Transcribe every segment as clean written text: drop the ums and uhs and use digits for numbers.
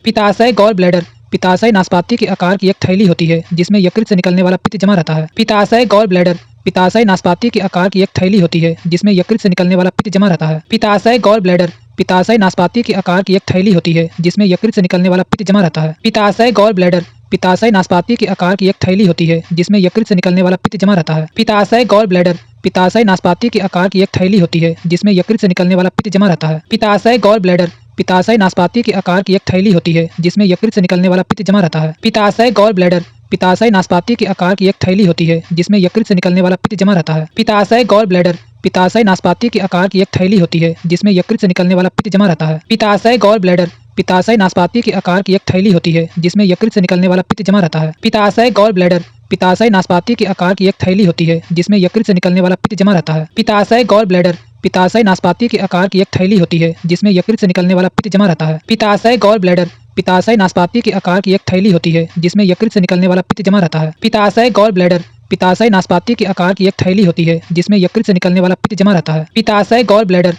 पित्ताशय gall bladder. पित्ताशय नाशपाती के आकार की एक थैली होती है जिसमें यकृत से निकलने वाला पित्त जमा रहता है। पित्ताशय गॉल ब्लैडर। पित्ताशय नाशपाती के आकार की एक थैली होती है जिसमें यकृत से निकलने वाला पित्त जमा रहता है। पित्ताशय गॉल ब्लैडर। पित्ताशय नाशपाती के आकार की एक थैली होती है जिसमें यकृत से निकलने वाला पित्त जमा रहता है। पित्ताशय गॉल ब्लैडर। पित्ताशय नाशपाती के आकार की एक थैली होती है जिसमें यकृत से निकलने वाला पित्त जमा रहता है। पित्ताशय गॉल ब्लैडर। पित्ताशय नाशपाती के आकार की एक थैली होती है जिसमें यकृत से निकलने वाला पित्त जमा रहता है। पित्ताशय गॉल ब्लैडर। पित्ताशय नाशपाती के आकार की एक थैली होती है जिसमें यकृत से निकलने वाला पित्त जमा रहता है। पित्ताशय गॉल ब्लैडर। पित्ताशय नाशपाती के आकार की एक थैली होती है जिसमें यकृत से निकलने वाला पित्त जमा रहता है। पित्ताशय गॉल ब्लैडर। पित्ताशय नाशपाती के आकार की एक थैली होती है जिसमें यकृत से निकलने वाला पित्त जमा रहता है। पित्ताशय गॉल ब्लैडर। पित्ताशय नाशपाती के आकार की एक थैली होती है जिसमें यकृत से निकलने वाला पित्त जमा रहता है। पित्ताशय गॉल ब्लैडर। पित्ताशय नाशपाती के आकार की एक थैली होती है जिसमें यकृत से निकलने वाला पित्त जमा रहता है। पित्ताशय गॉल ब्लैडर। पित्ताशय नाशपाती के आकार की एक थैली होती है जिसमें यकृत से निकलने वाला पित्त जमा रहता है। पित्ताशय गॉल ब्लैडर। पित्ताशय नाशपाती के आकार की एक थैली होती है जिसमें यकृत से निकलने वाला पित्त जमा रहता है। पित्ताशय गॉल ब्लैडर। पित्ताशय नाशपाती के आकार की एक थैली होती है जिसमें यकृत से निकलने वाला पित्त जमा रहता है। पित्ताशय गॉल ब्लैडर।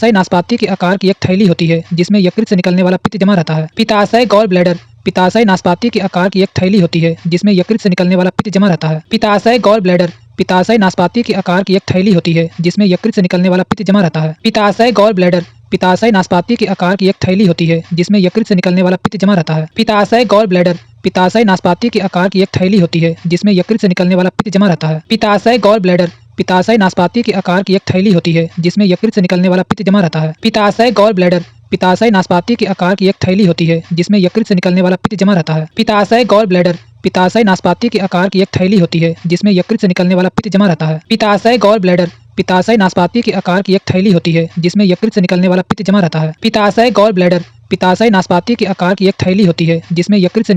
पित्ताशय नाशपाती के आकार की एक थैली होती है जिसमें यकृत से निकलने वाला पित्त जमा रहता है। पित्ताशय गॉल ब्लैडर। पित्ताशय नाशपाती के आकार की एक थैली होती है जिसमें यकृत से निकलने वाला पित्त जमा रहता है। पित्ताशय गॉल ब्लैडर। पित्ताशय नाशपाती के आकार की एक थैली होती है जिसमें यकृत से निकलने वाला पित्त जमा रहता है। पित्ताशय गॉल ब्लैडर। पित्ताशय नाशपाती के आकार की एक थैली होती है जिसमें यकृत से निकलने वाला पित्त जमा रहता है। पित्ताशय गॉल ब्लैडर। पित्ताशय नाशपाती के आकार की एक थैली होती है जिसमें यकृत से निकलने वाला पित्त जमा रहता है। पित्ताशय गॉल ब्लैडर। पित्ताशय नाशपाती के आकार की एक थैली होती है जिसमें यकृत से निकलने वाला पित्त जमा रहता है। पित्ताशय गॉल ब्लैडर। पित्ताशय नाशपाती के आकार की एक थैली होती है जिसमें यकृत से निकलने वाला पित्त जमा रहता है। पित्ताशय गॉल ब्लैडर। पित्ताशय नाशपाती के आकार की एक थैली होती है जिसमें यकृत से निकलने वाला पित्त जमा रहता है। पित्ताशय गॉल ब्लैडर। पित्ताशय नाशपाती के आकार की एक थैली होती है जिसमें यकृत से निकलने वाला पित्त जमा रहता है। पित्ताशय गॉल ब्लैडर। पित्ताशय नाशपाती के आकार की एक थैली होती है जिसमें यकृत से निकलने वाला पित्त जमा रहता है। पित्ताशय गॉल ब्लैडर। पित्ताशय नाशपाती के आकार की एक थैली होती है जिसमें यकृत से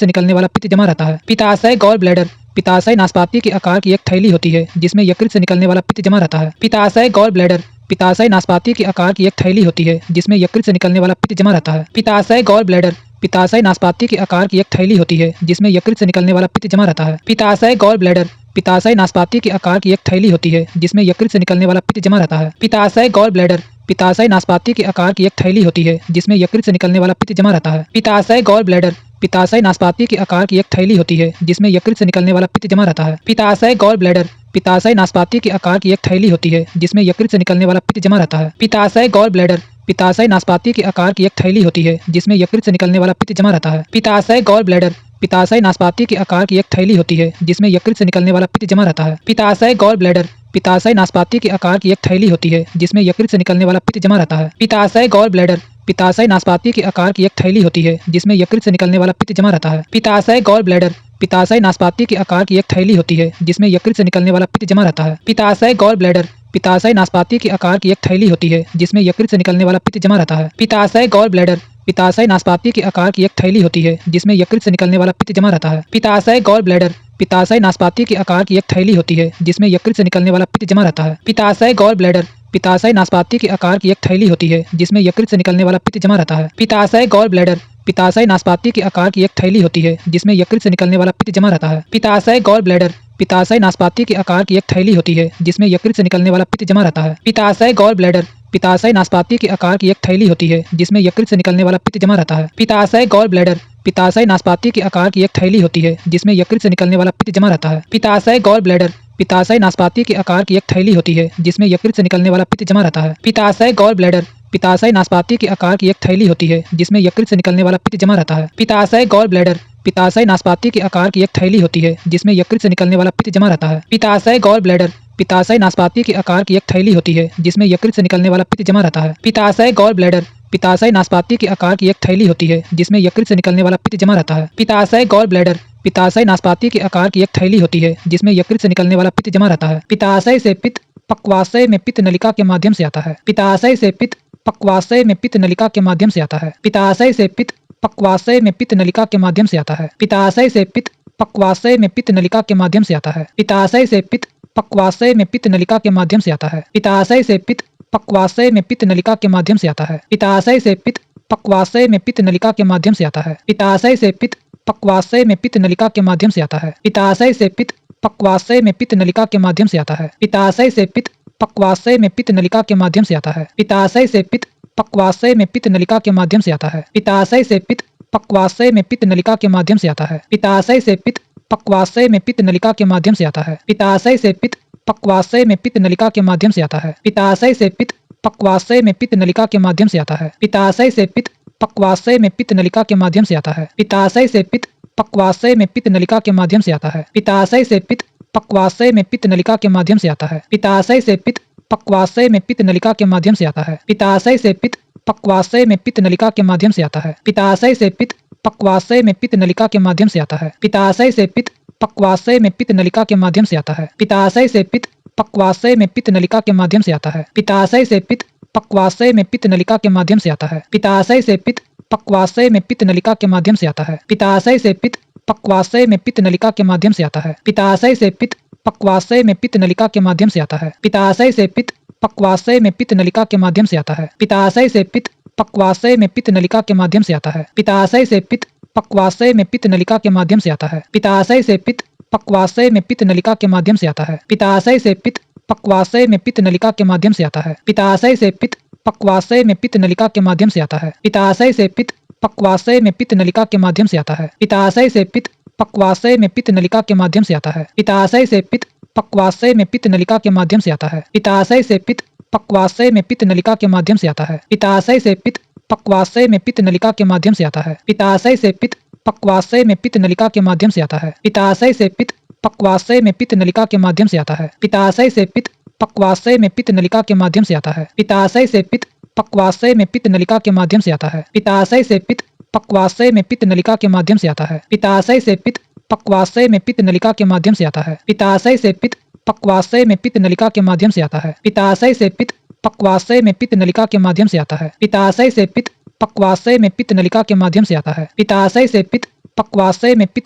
निकलने वाला पित्त जमा रहता है। पित्ताशय गॉल ब्लैडर। पित्ताशय नाशपाती के आकार की एक थैली होती है जिसमें यकृत से निकलने वाला पित्त जमा रहता है। पित्ताशय गॉल ब्लैडर। पित्ताशय नाशपाती के आकार की एक थैली होती है जिसमें यकृत से निकलने वाला पित्त जमा रहता है। पित्ताशय गॉल ब्लैडर। पित्ताशय नाशपाती के आकार की एक थैली होती है जिसमें यकृत से निकलने वाला पित्त जमा रहता है। पित्ताशय गॉल ब्लैडर। पित्ताशय नाशपाती के आकार की एक थैली होती है जिसमें यकृत से निकलने वाला पित्त जमा रहता है। पित्ताशय गॉल ब्लैडर। पित्ताशय नाशपाती के आकार की एक थैली होती है जिसमें यकृत से निकलने वाला पित्त जमा रहता है। पित्ताशय गॉल ब्लैडर। पित्ताशय नाशपाती के आकार की एक थैली होती है जिसमें यकृत से निकलने वाला पित्त जमा रहता है। पित्ताशय गॉल ब्लैडर। पित्ताशय नाशपाती के आकार की एक थैली होती है जिसमें यकृत से निकलने वाला पित्त जमा रहता है। पित्ताशय गॉल ब्लैडर। पित्ताशय नाशपाती के आकार की एक थैली होती है जिसमें यकृत से निकलने वाला पित्त जमा रहता है। पित्ताशय गॉल ब्लैडर। पित्ताशय नाशपाती के आकार की एक थैली होती है जिसमें यकृत से निकलने वाला पित्त जमा रहता है। पित्ताशय गॉल ब्लैडर। पित्ताशय नाशपाती के आकार की एक थैली होती है जिसमें यकृत से निकलने वाला पित्त जमा रहता है। पित्ताशय गॉल ब्लैडर। पित्ताशय नाशपाती के आकार की एक थैली होती है जिसमें यकृत से निकलने वाला पित्त जमा रहता है। पित्ताशय गॉल ब्लैडर। पित्ताशय नाशपाती के आकार की एक थैली होती है जिसमें यकृत से निकलने वाला पित्त जमा रहता है। पित्ताशय गॉल ब्लैडर। पित्ताशय नाशपाती के आकार की एक थैली होती है जिसमें यकृत से निकलने वाला पित्त जमा रहता है। पित्ताशय गॉल ब्लैडर। पित्ताशय नाशपाती के आकार की एक थैली होती है जिसमें यकृत से निकलने वाला पित्त जमा रहता है। पित्ताशय गॉल ब्लैडर। पित्ताशय नाशपाती के आकार की एक थैली होती है जिसमें यकृत से निकलने वाला पित्त जमा रहता है। पित्ताशय गॉल ब्लैडर। पित्ताशय नाशपाती के आकार की एक थैली होती है जिसमें यकृत से निकलने वाला पित्त जमा रहता है। पित्ताशय गॉल ब्लैडर। पित्ताशय नाशपाती के आकार की एक थैली होती है जिसमें यकृत से निकलने वाला पित्त जमा रहता है। पित्ताशय गॉल ब्लैडर। पित्ताशय नाशपाती के आकार की एक थैली होती है जिसमें यकृत से निकलने वाला पित्त जमा रहता है। पित्ताशय गॉल ब्लैडर। पित्ताशय नाशपाती के आकार की एक थैली होती है जिसमें यकृत से निकलने वाला पित्त जमा रहता है। पित्ताशय गॉल ब्लैडर। पित्ताशय नाशपाती के आकार की एक थैली होती है जिसमें यकृत से निकलने वाला पित्त जमा रहता है। पित्ताशय गॉल ब्लैडर। पित्ताशय नाशपाती के आकार की एक थैली होती है जिसमें यकृत से निकलने वाला पित्त जमा रहता है। पित्ताशय गॉल ब्लैडर। पित्ताशय नाशपाती के आकार की एक थैली होती है जिसमें यकृत से निकलने वाला पित्त जमा रहता है। पित्ताशय गॉल ब्लैडर। पित्ताशय नाशपाती के आकार की एक थैली होती है जिसमें यकृत से निकलने वाला पित्त जमा रहता है। पित्ताशय गॉल ब्लैडर। पित्ताशय नाशपाती के आकार की एक थैली होती है जिसमें यकृत से निकलने वाला पित्त जमा रहता है। पित्ताशय गॉल ब्लैडर। पित्ताशय नाशपाती के आकार की एक थैली होती है जिसमें यकृत से निकलने वाला पित्त जमा रहता है। पित्ताशय गॉल ब्लैडर। पित्ताशय नाशपाती के आकार की एक थैली होती है जिसमें यकृत से निकलने वाला पित्त जमा रहता है। पित्ताशय से पित्त पक्वाशय में पित्त नलिका के माध्यम से आता है। पित्ताशय से पित्त पक्वाशय में पित्त नलिका के माध्यम से आता है। पित्ताशय से पित्त पक्वाशय में पित्त नलिका के माध्यम से आता है। पित्ताशय से पित्त पक्वाशय में पित्त नलिका के माध्यम से आता है। पित्ताशय से पित्त पक्वाशय में पित्त नलिका के माध्यम से आता है। पित्ताशय से पित्त पक्वाशय में पित्त नलिका के माध्यम से आता है। पित्ताशय से पित्त पक्वाशय में पित्त नलिका के माध्यम से आता है। पित्ताशय से पित्त पक्वाशय में पित्त नलिका के माध्यम से आता है। पित्ताशय से पित्त पक्वाशय में पित्त नलिका के माध्यम से आता है। पित्ताशय से पित्त पक्वाशय में पित्त नलिका के माध्यम से आता है। पित्ताशय से पित्त पक्वाशय में पित्त नलिका के माध्यम से आता है। पित्ताशय से पित्त पक्वाशय में पित्त नलिका के माध्यम से आता है। पित्ताशय से पित्त पक्वाशय में पित्त नलिका के माध्यम से आता है। पित्ताशय से पित्त पक्वाशय में पित्त नलिका के माध्यम से आता है। पित्ताशय से पित्त पक्वाशय में पित्त नलिका के माध्यम से आता है। पित्ताशय से पित्त पक्वाशय में पित्त नलिका के माध्यम से आता है। पित्ताशय से पित्त पक्वाशय में पित्त नलिका के माध्यम से आता है। पित्ताशय से पित्त पक्वाशय में पित्त नलिका के माध्यम से आता है। पित्ताशय से पित्त पक्वाशय में पित्त नलिका के माध्यम से आता है। पित्ताशय से पित्त पक्वाशय में पित्त नलिका के माध्यम से आता है। पित्ताशय से पित्त पक्वाशय में पित्त नलिका के माध्यम से आता है। पित्ताशय से पित्त पक्वाशय में पित्त नलिका के माध्यम से आता है। पित्ताशय से पित्त पक्वाशय में पित्त नलिका के माध्यम से आता है। पित्ताशय से पित्त पक्वाशय में पित्त नलिका के माध्यम से आता है। पित्ताशय से पित्त पक्वाशय में पित्त नलिका के माध्यम से आता है। पित्ताशय से पित्त पक्वाशय में पित्त नलिका के माध्यम से आता है। पित्ताशय से पित्त पक्वाशय में पित्त नलिका के माध्यम से आता है। पित्ताशय से पित्त पक्वाशय में पित्त नलिका के माध्यम से आता है। पित्ताशय से पित्त पक्वाशय में पित्त नलिका के माध्यम से आता है। पित्ताशय से पित्त पक्वाशय में पित्त नलिका के माध्यम से आता है। पित्ताशय से पित्त पक्वाशय में पित्त नलिका के माध्यम से आता है। पित्ताशय से पित्त पक्वाशय में पित्त नलिका के माध्यम से आता है। पित्ताशय से पित्त पक्वाशय में पित्त नलिका के माध्यम से आता है। पित्ताशय से पित्त पक्वाशय में पित्त नलिका के माध्यम से आता है। पित्ताशय से पित्त पक्वाशय में पित्त नलिका के माध्यम से आता है। पित्ताशय से पित्त पक्वाशय में पित्त नलिका के माध्यम से आता है। पित्ताशय से पित्त पक्वाशय में पित्त नलिका के माध्यम से आता है। पित्ताशय से पित्त पक्वाशय में पित्त नलिका के माध्यम से आता है। पित्ताशय से पित्त पक्वाशय में पित्त नलिका के माध्यम से आता है। पित्ताशय से पित्त पक्वाशय में पित्त नलिका के माध्यम से आता है। पित्ताशय से पित्त पक्वाशय में पित्त नलिका के माध्यम से आता है। पित्ताशय से पित्त पक्वाशय में पित्त नलिका के माध्यम से आता है। पित्ताशय से पित्त पक्वाशय में पित्त नलिका के माध्यम से आता है। पित्ताशय से पित्त पक्वाशय में पित्त नलिका के माध्यम से आता है। पित्ताशय से पित्त पक्वाशय में पित्त नलिका के माध्यम से आता है। पित्ताशय से पित्त पक्वाशय में पित्त नलिका के माध्यम से आता है। पित्ताशय से पित्त पक्वाशय में पित्त नलिका के माध्यम से आता है। पित्ताशय से पित्त पक्वाशय में पित्त नलिका के माध्यम से आता है। पित्ताशय से पित्त पक्वाशय में पित्त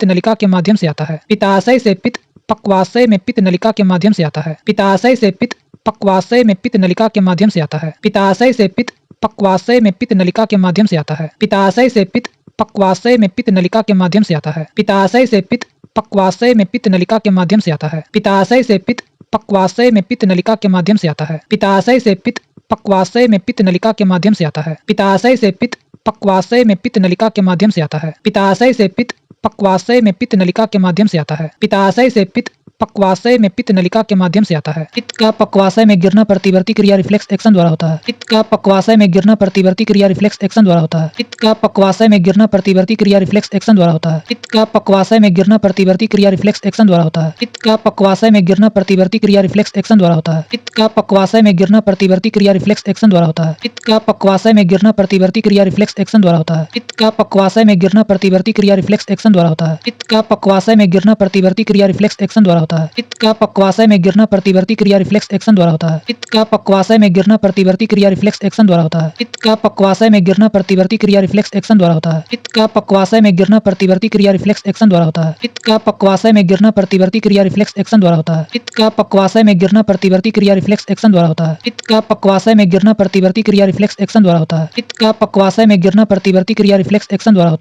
नलिका के माध्यम से आता है। पित्ताशय से पित्त पक्वाशय में पित्त नलिका के माध्यम से आता है। पित्ताशय से पित्त पक्वाशय में पित्त नलिका के माध्यम से आता है। पित्ताशय से पित्त पक्वाशय में पित्त नलिका के माध्यम से आता है। पित्ताशय से पित्त पक्वाशय में पित्त नलिका के माध्यम से आता है। पित्ताशय से पित्त पक्वाशय में पित्त नलिका के माध्यम से आता है। पित्ताशय से पित्त पक्वाशय में पित्त नलिका के माध्यम से आता है। पित्ताशय से पित्त पक्वाशय में पित्त नलिका के माध्यम से आता है। पित्ताशय से पित्त पक्वाशय में पित्त नलिका के माध्यम से आता है। पित्ताशय से पित्त पक्वाशय में पित्त नलिका के माध्यम से आता है। पित्त का पक्वाशय में गिरना प्रतिवर्ती क्रिया रिफ्लेक्स एक्शन द्वारा होता है। पित्त का पक्वाशय में गिरना प्रतिवर्ती क्रिया रिफ्लेक्स एक्शन द्वारा होता है। पित्त का पक्वाशय में गिरना प्रतिवर्ती क्रिया रिफ्लेक्स एक्शन द्वारा होता है। पित्त का पक्वाशय में गिरना प्रतिवर्ती क्रिया रिफ्लेक्स एक्शन द्वारा होता है। पित्त का पक्वाशय में गिरना प्रतिवर्ती क्रिया रिफ्लेक्स एक्शन द्वारा होता है। पित्त का पक्वाशय में गिरना प्रतिवर्ती क्रिया रिफ्लेक्स एक्शन द्वारा होता है। पित्त का पक्वाशय में गिरना प्रतिवर्ती क्रिया रिफ्लेक्स एक्शन द्वारा होता है। पित्त का पक्वाशय में गिरना प्रतिवर्ती क्रिया रिफ्लेक्स एक्शन द्वारा होता है। पित्त का पक्वाशय में गिरना प्रतिवर्ती क्रिया रिफ्लेक्स एक्शन द्वारा होता है। पित्त का पक्वाशय में गिरना प्रतिवर्ती क्रिया रिफ्लेक्स एक्शन द्वारा होता है। पित्त का पक्वाशय में गिरना प्रतिवर्ती क्रिया रिफ्लेक्स एक्शन द्वारा होता है। पित्त का पक्वाशय में गिरना प्रतिवर्ती क्रिया रिफ्लेक्स एक्शन द्वारा होता है। पित्त का पक्वाशय में गिरना प्रतिवर्ती क्रिया रिफ्लेक्स एक्शन द्वारा होता है। पित्त का पक्वाशय में गिरना प्रतिवर्ती क्रिया रिफ्लेक्स एक्शन द्वारा होता है। पित्त का पक्वाशय में गिरना प्रतिवर्ती क्रिया रिफ्लेक्स एक्शन द्वारा होता है। पित्त का पक्वाशय में गिरना प्रतिवर्ती क्रिया रिफ्लेक्स एक्शन द्वारा होता है। पित्त का पक्वाशय में गिरना प्रतिवर्ती क्रिया रिफ्लेक्स एक्शन द्वारा होता है। पित्त का पक्वाशय में गिरना प्रतिवर्ती क्रिया रिफ्लेक्स एक्शन द्वारा होता है। पित्त का पक्वाशय में गिरना प्रतिवर्ती क्रिया रिफ्लेक्स एक्शन द्वारा होता है।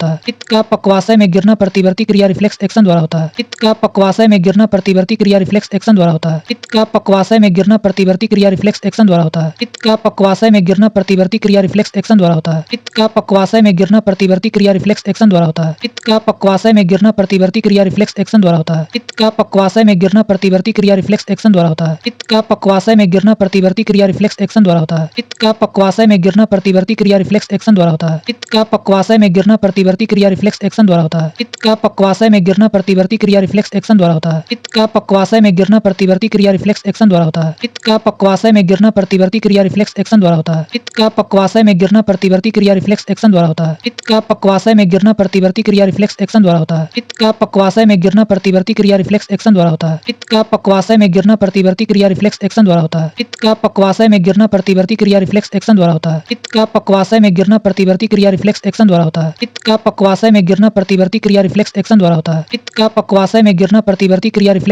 पित्त का पक्वाशय में गिरना प्रतिवर्ती क्रिया रिफ्लेक्स एक्शन द्वारा होता है। पित्त का पक्वाशय में गिरना प्रतिवर्ती क्रिया रिफ्लेक्स एक्शन द्वारा होता है। पित्त का पक्वाशय में गिरना प्रतिवर्ती क्रिया रिफ्लेक्स एक्शन द्वारा होता है। पित्त का पक्वाशय में गिरना प्रतिवर्ती क्रिया रिफ्लेक्स एक्शन द्वारा होता है। पित्त का पक्वाशय में गिरना प्रतिवर्ती क्रिया रिफ्लेक्स एक्शन द्वारा होता है। पित्त का पक्वाशय में गिरना प्रतिवर्ती क्रिया रिफ्लेक्स एक्शन द्वारा होता है। पित्त का पक्वाशय में गिरना प्रतिवर्ती क्रिया रिफ्लेक्स एक्शन द्वारा होता है। पित्त का पक्वाशय में गिरना प्रतिवर्ती क्रिया रिफ्लेक्स एक्शन द्वारा होता है। पित्त का पक्वाशय में गिरना प्रतिवर्ती क्रिया रिफ्लेक्स एक्शन द्वारा होता है। पित्त का पक्वाशय में गिरना प्रतिवर्ती क्रिया रिफ्लेक्स एक्शन द्वारा होता है। पित्त का पक्वाशय में गिरना प्रतिवर्ती क्रिया रिफ्लेक्स एक्शन द्वारा होता है। पित्त का पक्वाशय में गिरना प्रतिवर्ती क्रिया रिफ्लेक्स एक्शन द्वारा होता है। पित्त का पक्वाशय में गिरना प्रतिवर्ती क्रिया रिफ्लेक्स एक्शन द्वारा होता है। पित्त का पक्वाशय में गिरना प्रतिवर्ती क्रिया रिफ्लेक्स एक्शन द्वारा होता है। पित्त का पक्वाशय में गिरना प्रतिवर्ती क्रिया रिफ्लेक्स एक्शन द्वारा होता है। पित्त का पक्वाशय में गिरना प्रतिवर्ती क्रिया रिफ्लेक्स एक्शन द्वारा होता है। पित्त का पक्वाशय में गिरना प्रतिवर्ती क्रिया रिफ्लेक्स एक्शन द्वारा होता है। पित्त का पक्वाशय में गिरना प्रतिवर्ती क्रिया रिफ्लेक्स एक्शन द्वारा होता है। पित्त का पक्वाशय में गिरना प्रतिवर्ती क्रिया रिफ्लेक्स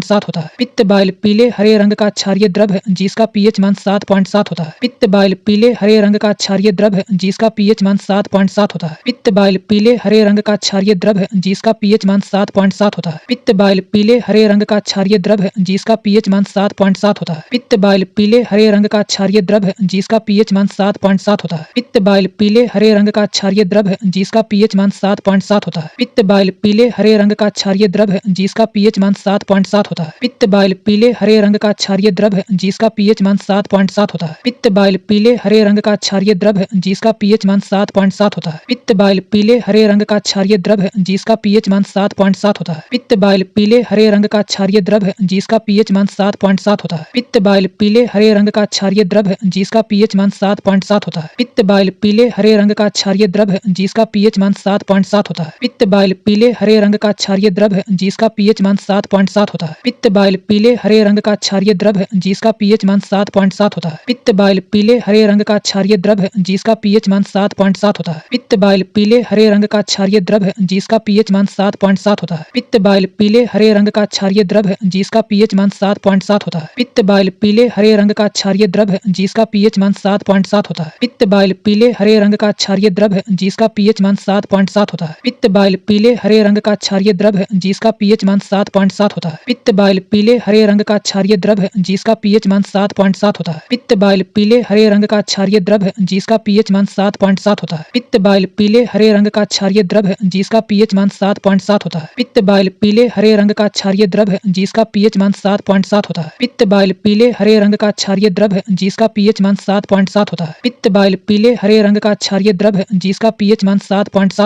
7.7 होता है। पित्त बाइल पीले हरे रंग का क्षारीय द्रव है जिसका पीएच मान 7.7 होता है। पित्त बाइल पीले हरे रंग का क्षारीय द्रव है जिसका पीएच मान 7.7 होता है। पित्त बाइल पीले हरे रंग का क्षारीय द्रव है जिसका पीएच मान 7.7 होता है। पित्त बाइल पीले हरे रंग का क्षारीय द्रव है जिसका पीएच मान 7.7 होता है। पित्त बाइल पीले हरे रंग का क्षारीय द्रव है जिसका पीएच मान 7.7 होता है। पित्त बाइल पीले हरे रंग का क्षारीय द्रव है जिसका पीएच मान 7.7 होता है। पित्त बाइल पीले हरे रंग का क्षारीय द्रव है जिसका पीएच मान 7.7 होता है। पित्त बाइल पीले हरे रंग का क्षारीय द्रव है जिसका पीएच मान 7.7 होता है। पित्त बाइल पीले हरे रंग का क्षारीय द्रव है जिसका पीएच मान 7.7 होता है। पित्त बाइल पीले हरे रंग का क्षारीय द्रव है जिसका पीएच मान 7.7 होता है। पित्त बाइल पीले हरे रंग का क्षारीय द्रव है जिसका पीएच मान 7.7 होता है। पित्त बाइल पीले हरे रंग का क्षारीय द्रव है जिसका पीएच मान 7.7 होता है। पित्त बाइल पीले हरे रंग का क्षारीय द्रव है जिसका पीएच मान 7.7 होता है। पित्त बाइल पीले हरे रंग का क्षारीय द्रव है जिसका पीएच मान 7.7 होता है। पित्त बाइल पीले हरे रंग का क्षारीय द्रव है जिसका पीएच मान 7.7 7.7 होता है। पित्त बाइल पीले हरे रंग का क्षारीय द्रव है जिसका पीएच मान 7.7 होता है। पित्त बाइल पीले हरे रंग का क्षारीय द्रव है जिसका पीएच मान 7.7 होता है। पित्त बाइल पीले हरे रंग का क्षारीय द्रव है जिसका पीएच मान 7.7 होता है। पित्त बाइल पीले हरे रंग का क्षारीय द्रव है जिसका पीएच मान 7.7 होता है। पित्त बाइल पीले हरे रंग का क्षारीय द्रव है जिसका पीएच मान 7.7 होता है। पित्त बाइल पीले हरे रंग का क्षारीय द्रव है जिसका पीएच मान 7.7 होता है। पित्त बाइल पीले हरे रंग का क्षारीय द्रव है जिसका पीएच मान 7.7 होता है। पित्त बाइल पीले हरे रंग का क्षारीय द्रव है जिसका पीएच मान 7.7 होता है। पित्त बाइल पीले हरे रंग का क्षारीय द्रव है जिसका पीएच मान 7.7 होता है। पित्त बाइल पीले हरे रंग का क्षारीय द्रव है जिसका पीएच मान 7.7 होता है। पित्त बाइल पीले हरे रंग का क्षारीय द्रव है जिसका पीएच मान 7.7 होता है। पित्त बाइल पीले हरे रंग का क्षारीय द्रव है जिसका पीएच मान 7.7 होता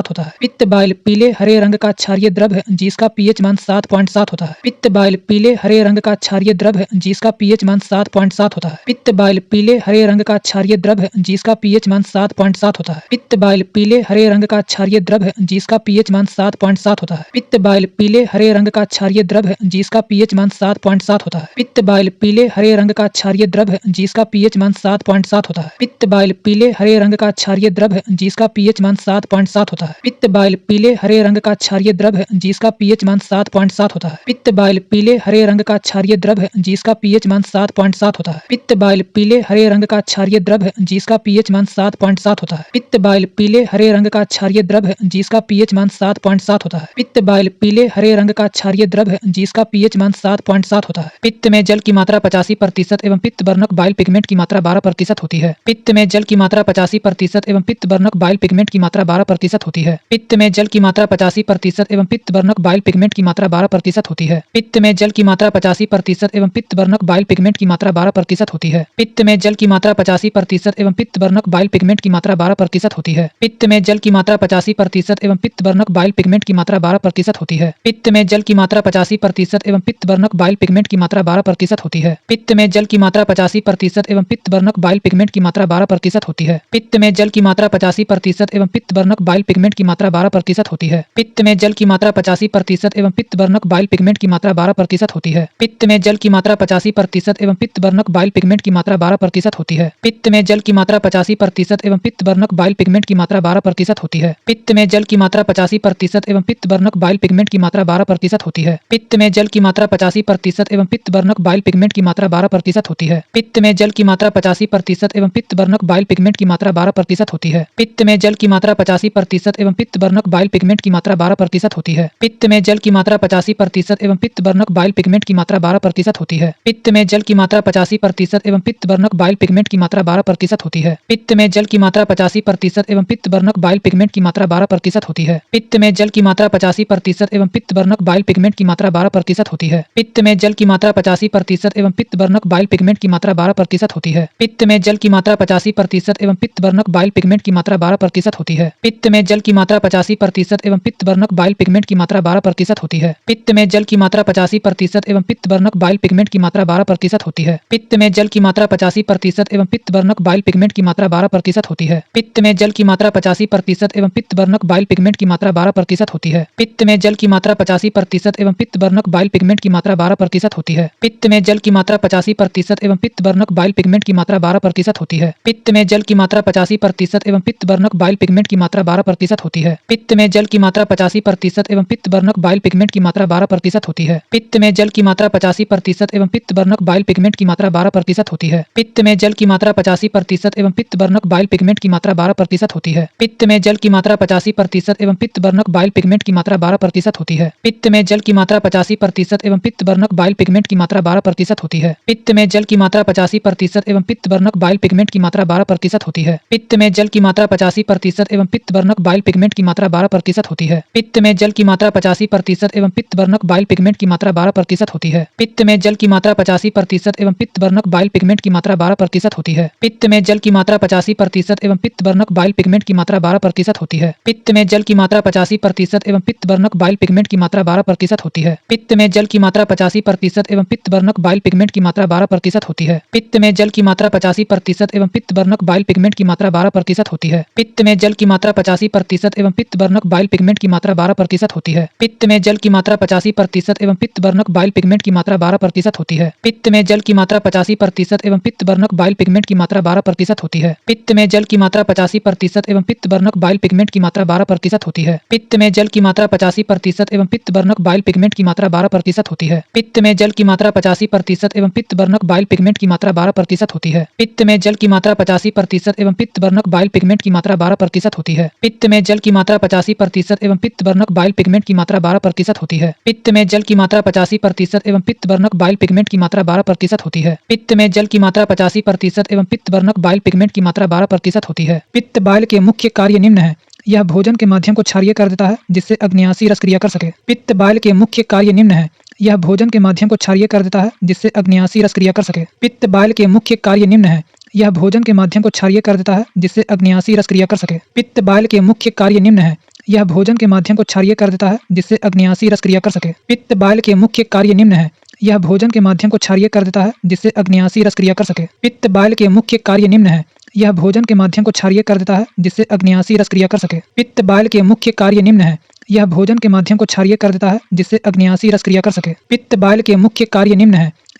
है। पित्त बाइल पीले हरे रंग का क्षारीय द्रव है जिसका पीएच मान 7.7 होता है। पित्त बाइल पीले हरे रंग का क्षारीय द्रव है जिसका पीएच मान 7.7 होता है। पित्त बाइल पीले हरे रंग का क्षारीय द्रव है जिसका पीएच मान 7.7 होता है। पित्त बाइल पीले हरे रंग का क्षारीय द्रव है जिसका पीएच मान 7.7 होता है। पित्त बाइल पीले हरे रंग का क्षारीय द्रव है जिसका पीएच मान 7.7 होता है। पित्त बाइल पीले हरे रंग का क्षारीय द्रव है जिसका पीएच मान 7.7 होता है। पित्त बाइल पीले हरे रंग का क्षारीय द्रव है जिसका पीएच मान 7.7 होता है। पित्त बाइल पीले हरे रंग का क्षारीय द्रव है जिसका पीएच मान 7.7 होता है। पित्त बाइल पीले हरे रंग का क्षारीय द्रव है जिसका पीएच मान 7.7 होता है। पित्त बाइल पीले हरे रंग का क्षारीय द्रव है जिसका पीएच मान 7.7 होता है। पित्त बाइल पीले हरे रंग का क्षारीय द्रव है जिसका पीएच मान 7.7 होता है। पित्त बाइल पीले हरे रंग का क्षारीय द्रव है जिसका पीएच मान 7.7 होता है। पित्त में जल की मात्रा 85% एवं पित्त वर्णक बाइल पिगमेंट की मात्रा 12% होती है। पित्त में जल की मात्रा 85% एवं पित्त वर्णक बाइल पिगमेंट की मात्रा 12% होती है। पित्त में जल की मात्रा 85% एवं पित्त वर्णक बाइल पिगमेंट की मात्रा 12% होती है। पित्त में जल की मात्रा 85% एवं पित्त वर्णक बाइल पिगमेंट की मात्रा 12% होती है। पित्त में जल की मात्रा 85% एवं पित्त वर्णक बाइल पिगमेंट की मात्रा 12% होती है। पित्त में जल की मात्रा 85% एवं पित्त वर्णक बाइल पिगमेंट की मात्रा 12% होती है। पित्त में जल की मात्रा 85% एवं पित्त वर्णक बाइल पिगमेंट की मात्रा 12% होती है। पित्त में जल की मात्रा 85% एवं पित्त वर्णक बाइल पिगमेंट की मात्रा 12% होती है। पित्त में जल की मात्रा 85% एवं पित्त वर्णक बाइल पिगमेंट की मात्रा 12% होती है। पित्त में जल की मात्रा 85% एवं पित्त वर्णक बाइल पिगमेंट की मात्रा 12% होती है। पित्त में जल की मात्रा 85% एवं पित्त वर्णक बाइल पिगमेंट की मात्रा 12% होती है। पित्त में जल की मात्रा 85% एवं पित्त वर्णक बाइल पिगमेंट की मात्रा 12% होती है। पित्त में जल की मात्रा 85% एवं पित्त वर्णक बाइल पिगमेंट की मात्रा 12% होती है। पित्त में जल की मात्रा 85% एवं पित्त वर्णक बाइल पिगमेंट की मात्रा 12% होती है। पित्त में जल की मात्रा 85% एवं पित्त वर्णक बाइल पिगमेंट की मात्रा 12% होती है। पित्त में जल की मात्रा 85% एवं पित्त वर्णक बाइल पिगमेंट की मात्रा 12% होती है। पित्त में जल की मात्रा 85% एवं पित्त वर्णक बाइल पिगमेंट की मात्रा 12% होती है। पित्त में जल की मात्रा 85% एवं पित्त वर्णक बाइल पिगमेंट की मात्रा 12% होती है। पित्त में जल की मात्रा 85% एवं पित्त वर्णक बाइल पिगमेंट की मात्रा 12% होती है। पित्त में जल की मात्रा 85% एवं पित्त वर्णक बाइल पिगमेंट की मात्रा 12% होती है। पित्त में जल की मात्रा 85% एवं पित्त वर्णक बाइल पिगमेंट की मात्रा 12% होती है। पित्त में जल की मात्रा 85% एवं पित्त वर्णक बाइल पिगमेंट की मात्रा 12% होती है। पित्त में जल की मात्रा 85% एवं पित्त वर्णक बाइल पिगमेंट की मात्रा 12% होती है। पित्त में जल की मात्रा 85% एवं पित्त वर्णक बाइल पिगमेंट की मात्रा 12% होती है। पित्त में जल की मात्रा 85% एवं पित्त वर्णक बाइल पिगमेंट की मात्रा 12% होती है। पित्त में जल की मात्रा 85% एवं पित्त वर्णक बाइल पिगमेंट की मात्रा 12% होती है। पित्त में जल की मात्रा 85% एवं पित्त वर्णक बाइल पिगमेंट की मात्रा 12% होती है। पित्त में जल की मात्रा 85% एवं पित्त वर्णक बाइल पिगमेंट की मात्रा 12% होती है। पित्त में जल की मात्रा 85% एवं पित्त वर्णक बाइल पिगमेंट की मात्रा 12% होती है। पित्त में जल की मात्रा 85% एवं पित्त वर्णक बाइल पिगमेंट की मात्रा 12% होती है। पित्त में जल की मात्रा 85% एवं पित्त वर्णक बाइल पिगमेंट की मात्रा 12% होती है। पित्त में जल की मात्रा 85% एवं पित्त वर्णक बाइल पिगमेंट की मात्रा 12% होती है। पित्त में जल की मात्रा 85% एवं पित्त वर्णक बाइल पिगमेंट की मात्रा 12% होती है। पित्त में जल की मात्रा 85% एवं पित्त वर्णक बाइल पिगमेंट की मात्रा 12% होती है। पित्त में जल की मात्रा 85% एवं पित्त वर्णक बाइल पिगमेंट की मात्रा 12% होती है। पित्त में जल की मात्रा 85% एवं पित्त वर्णक बाइल पिगमेंट की मात्रा 12% होती है। पित्त में जल की मात्रा 85% एवं पित्त वर्णक बाइल पिगमेंट की मात्रा 12% होती है। पित्त में जल की मात्रा 85% एवं पित्त वर्णक बाइल पिगमेंट की मात्रा 12% होती है। पित्त में जल की मात्रा 85% एवं पित्त वर्णक बाइल पिगमेंट की मात्रा 12% होती है। पित्त में जल की मात्रा 85% एवं पित्त वर्णक बाइल पिगमेंट की मात्रा 12% होती है। पित्त में जल की मात्रा 85% एवं पित्त वर्णक बाइल पिगमेंट की मात्रा 12% होती है। पित्त में जल की मात्रा 85% एवं पित्त वर्णक बाइल पिगमेंट की मात्रा 12% होती है। पित्त में जल की मात्रा 85% एवं पित्त वर्णक बाइल पिगमेंट की मात्रा 12% होती है। पित्त में जल की मात्रा 85% एवं पित्त वर्णक बाइल पिगमेंट की मात्रा 12% होती है। पित्त में जल की मात्रा 85% 85% एवं पित्त वर्णक बाइल पिगमेंट की मात्रा 12% होती है। पित्त में जल की मात्रा 85% एवं पित्त वर्णक बाइल पिगमेंट की मात्रा 12% होती है। पित्त में जल की मात्रा 85% एवं पित्त वर्णक बाइल पिगमेंट की मात्रा 12% होती है। पित्त में जल की मात्रा 85% एवं पित्त वर्णक बाइल पिगमेंट की मात्रा 12% होती है। पित्त में जल की मात्रा 85% एवं पित्त वर्णक बाइल पिगमेंट की मात्रा 12% होती है। पित्त में जल की मात्रा 85% एवं पित्त वर्णक बाइल पिगमेंट की मात्रा 12% होती है। पित्त में जल की मात्रा 85% एवं पित्त वर्णक बाइल पिगमेंट की मात्रा 12% होती है। पित्त में जल की मात्रा 85% एवं पित्त वर्णक बाइल पिगमेंट की मात्रा 12% होती है। पित्त बाइल के मुख्य कार्य निम्न है। यह भोजन के माध्यम को क्षारीय कर देता है जिससे अग्न्यासी रस क्रिया कर सके। पित्त बाइल के मुख्य कार्य निम्न है। यह भोजन के माध्यम को क्षारीय कर देता है जिससे अग्न्यासी रस क्रिया कर सके। पित्त बाइल के मुख्य कार्य निम्न है। यह भोजन के माध्यम को क्षारीय कर देता है जिससे अग्न्यासी रस क्रिया कर सके। पित्त बाइल के मुख्य कार्य निम्न है। यह भोजन के माध्यम को क्षारीय कर देता है जिससे अग्न्यासी रस क्रिया कर सके। पित्त बाइल के मुख्य कार्य निम्न है। यह भोजन के माध्यम को क्षारीय कर देता है जिससे अग्न्यासी रस क्रिया कर सके। पित्त बाइल के मुख्य कार्य निम्न है। यह भोजन के माध्यम को क्षारीय कर देता है जिससे अग्न्यासी रस क्रिया कर सके। पित्त बाइल के मुख्य कार्य निम्न है। यह भोजन के माध्यम को क्षारीय कर देता है जिससे अग्न्यासी रस क्रिया कर सके। पित्त बाइल के मुख्य कार्य निम्न है।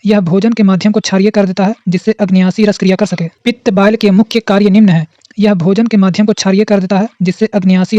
यह भोजन के माध्यम को क्षारीय कर देता है जिससे अग्न्यासी रस क्रिया कर सके। पित्त बाइल के मुख्य कार्य निम्न है। यह भोजन के माध्यम को क्षारीय कर देता है जिससे अग्न्यासी